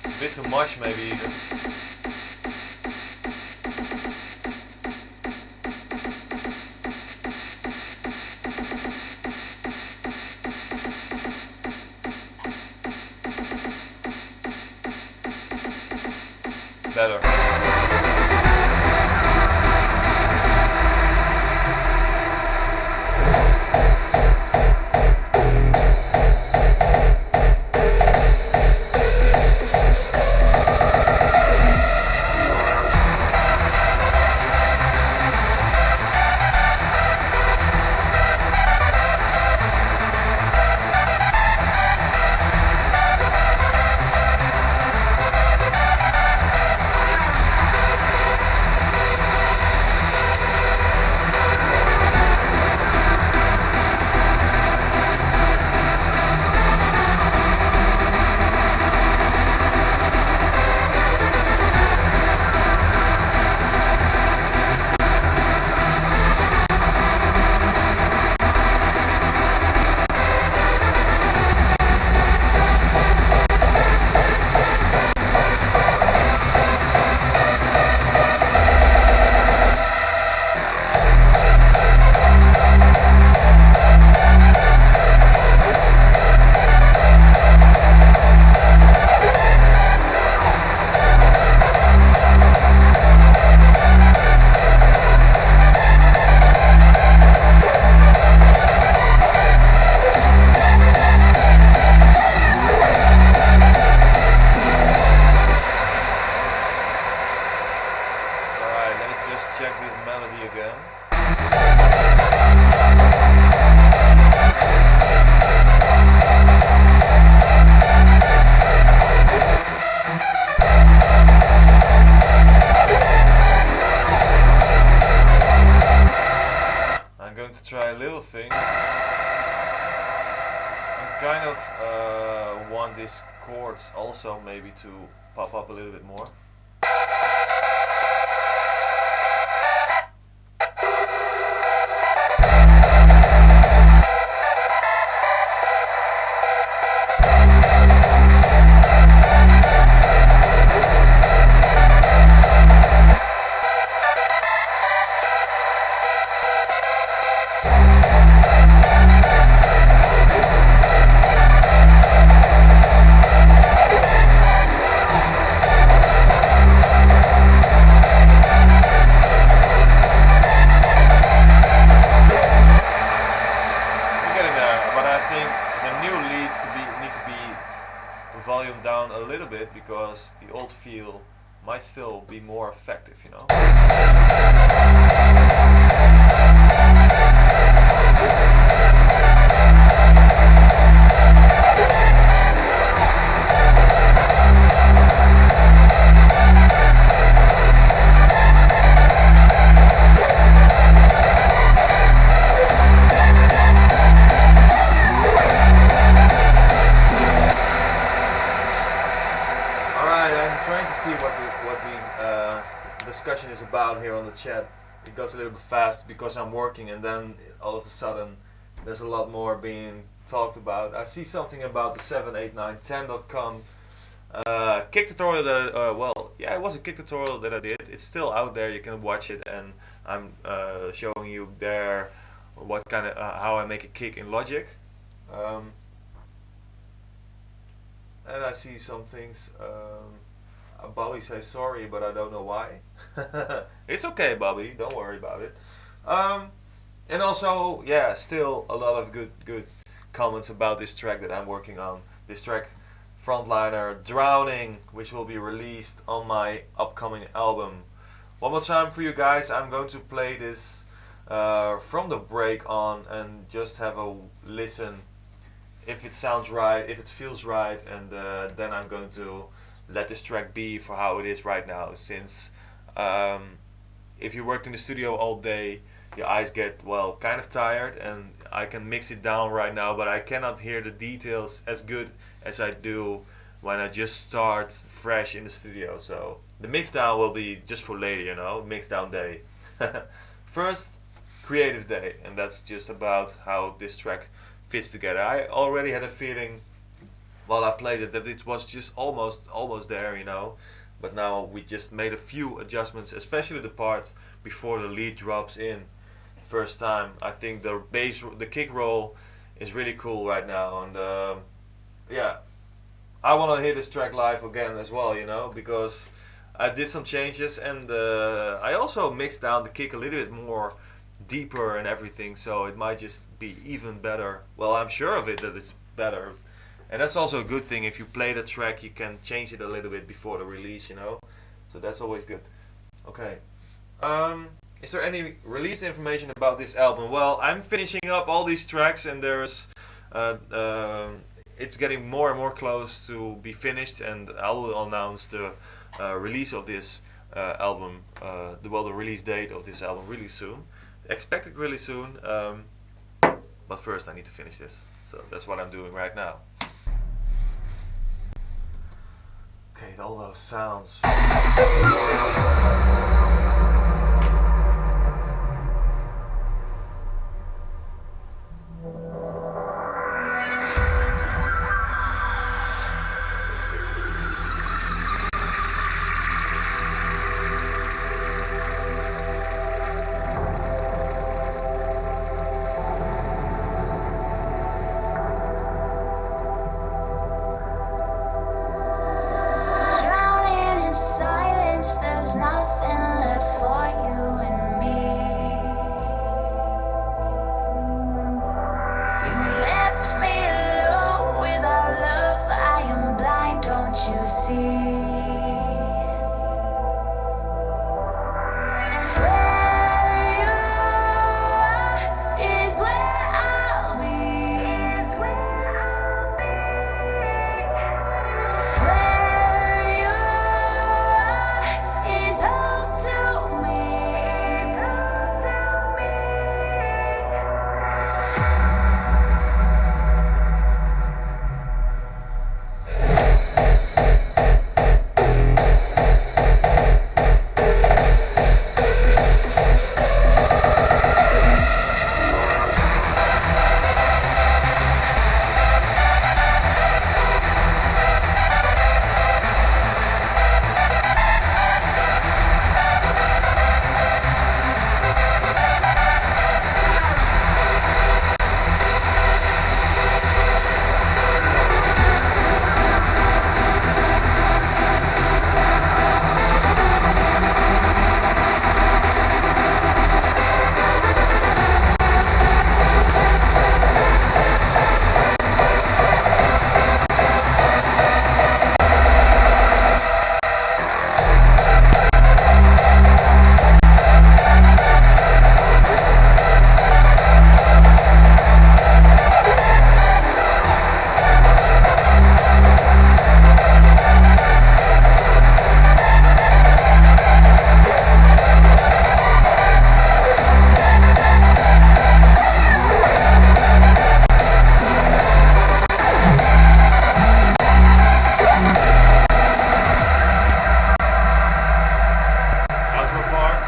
A bit too much maybe even. Better. Check this melody again. I'm going to try a little thing. I kind of want these chords also maybe to pop up a little bit more. Volume down a little bit because the old feel might still be more effective, you know. Trying to see what the discussion is about here on the chat. It goes a little bit fast because I'm working, and then all of a sudden there's a lot more being talked about. I see something about the 78910.com kick tutorial that well, yeah, it was a kick tutorial that I did. It's still out there, you can watch it, and I'm showing you there what kind of how I make a kick in Logic. And I see some things. Bobby says sorry, but I don't know why. It's okay, Bobby, don't worry about it. And also, yeah, still a lot of good comments about this track that I'm working on. This track, Frontliner, Drowning, which will be released on my upcoming album. One more time for you guys, I'm going to play this from the break on and just have a listen if it sounds right, if it feels right, and then I'm going to let this track be for how it is right now. Since if you worked in the studio all day, your eyes get, well, kind of tired, and I can mix it down right now, but I cannot hear the details as good as I do when I just start fresh in the studio. So the mix down will be just for later, you know, mix down day. First, creative day, and that's just about how this track fits together. I already had a feeling while I played it that it was just almost there, you know. But now we just made a few adjustments, especially the part before the lead drops in. First time, I think the bass, the kick roll is really cool right now, and yeah, I want to hear this track live again as well, you know, because I did some changes, and I also mixed down the kick a little bit more deeper and everything, so it might just be even better. Well, I'm sure of it that it's better, and that's also a good thing. If you play the track, you can change it a little bit before the release, you know, so that's always good. Okay, is there any release information about this album? Well, I'm finishing up all these tracks, and there's it's getting more and more close to be finished, and I will announce the release of this album, the release date of this album really soon. Expect it really soon, but first I need to finish this, so that's what I'm doing right now. Okay, all those sounds. Drowning in silence, there's nothing left for you and me. You left me alone without love. I am blind, don't you see? Where you are is where I'll be. Where you are is home to me. Outro part.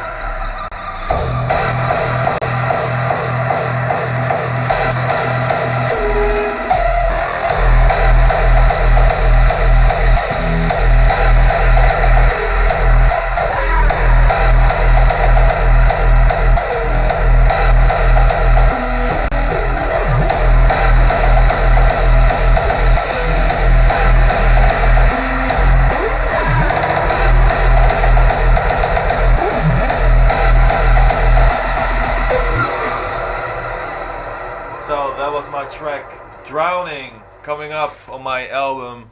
So that was my track Drowning, coming up on my album.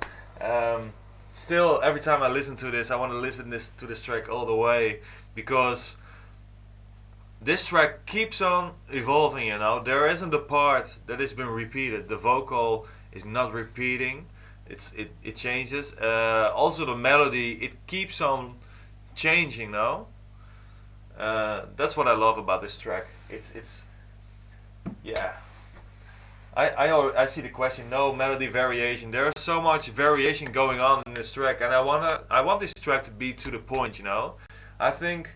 Still, every time I listen to this, I want to listen to this track all the way, because this track keeps on evolving, you know. There isn't a part that has been repeated. The vocal is not repeating. It changes. Also the melody, it keeps on changing, no? That's what I love about this track. It's yeah. I see the question. No melody variation. There is so much variation going on in this track, and I want this track to be to the point, you know. I think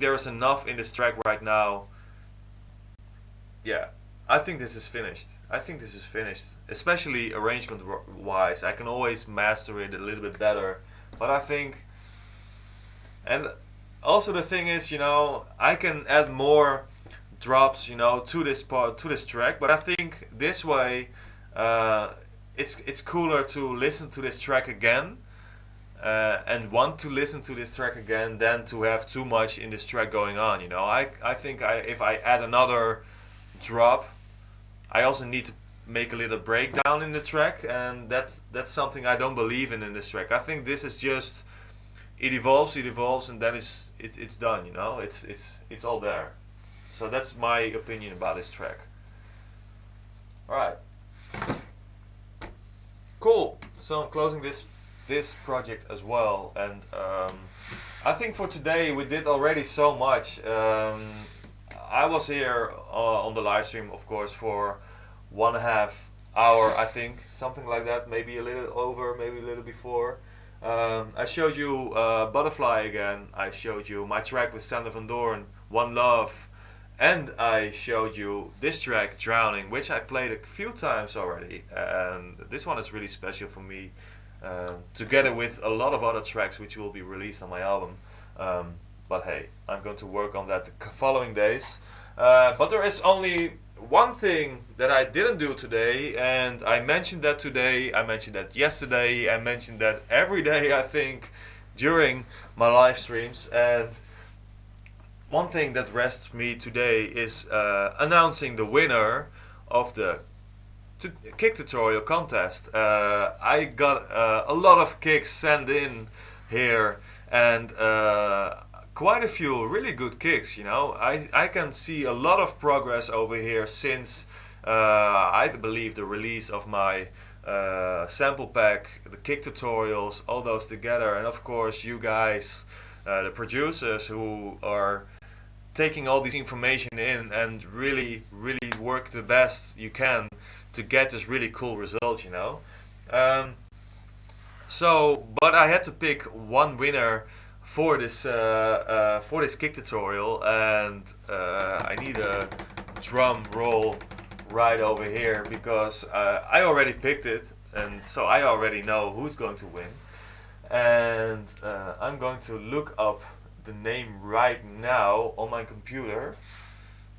there is enough in this track right now. Yeah, I think this is finished. Especially arrangement wise. I can always master it a little bit better, but I think, and also the thing is, you know, I can add more drops, you know, to this track, but I think this way it's cooler to listen to this track again and want to listen to this track again than to have too much in this track going on, you know. I think if I add another drop, I also need to make a little breakdown in the track, and that's something I don't believe in this track. I think this is just, it evolves, and then it's done, you know. It's all there. So that's my opinion about this track. Alright. Cool. So I'm closing this project as well, and I think for today we did already so much. I was here on the live stream, of course, for 1.5 hour, I think, something like that, maybe a little over, maybe a little before. I showed you Butterfly again. I showed you my track with Sander van Doorn, One Love. And I showed you this track, Drowning, which I played a few times already. And this one is really special for me, together with a lot of other tracks which will be released on my album. But hey, I'm going to work on that the following days. But there is only one thing that I didn't do today, and I mentioned that today, I mentioned that yesterday, I mentioned that every day, I think, during my live streams. And one thing that rests me today is announcing the winner of the kick tutorial contest. I got a lot of kicks sent in here, and quite a few really good kicks, you know. I can see a lot of progress over here since I believe the release of my sample pack, the kick tutorials, all those together, and of course you guys, the producers who are taking all this information in and really work the best you can to get this really cool result, you know. But I had to pick one winner for this kick tutorial, and I need a drum roll right over here, because I already picked it, and so I already know who's going to win. And I'm going to look up the name right now on my computer,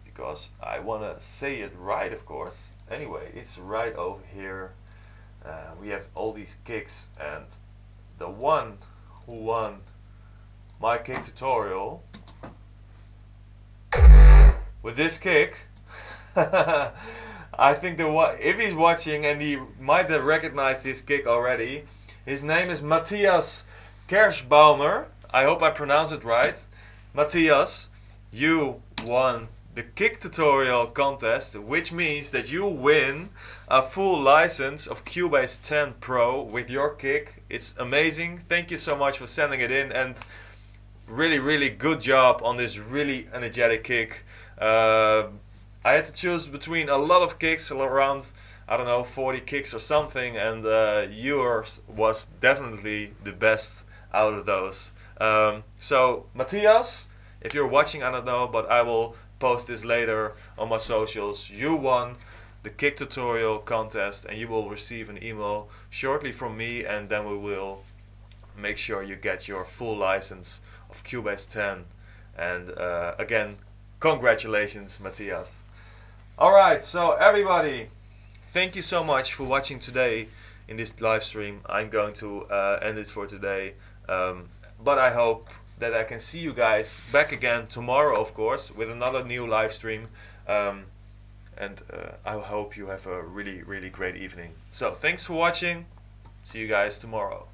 because I want to say it right, of course. Anyway, it's right over here. We have all these kicks, and the one who won my kick tutorial with this kick, I think if he's watching, and he might have recognized this kick already, his name is Matthias Kerschbaumer. I hope I pronounced it right. Matthias, you won the kick tutorial contest, which means that you win a full license of Cubase 10 Pro with your kick. It's amazing. Thank you so much for sending it in, and really good job on this really energetic kick. I had to choose between a lot of kicks, around, I don't know, 40 kicks or something, and yours was definitely the best out of those. So Matthias, if you're watching, I don't know, but I will post this later on my socials. You won the kick tutorial contest, and you will receive an email shortly from me, and then we will make sure you get your full license of Cubase 10. And again, congratulations, Matthias. Alright, so everybody, thank you so much for watching today in this live stream. I'm going to end it for today. But I hope that I can see you guys back again tomorrow, of course, with another new live stream. And I hope you have a really great evening. So thanks for watching. See you guys tomorrow.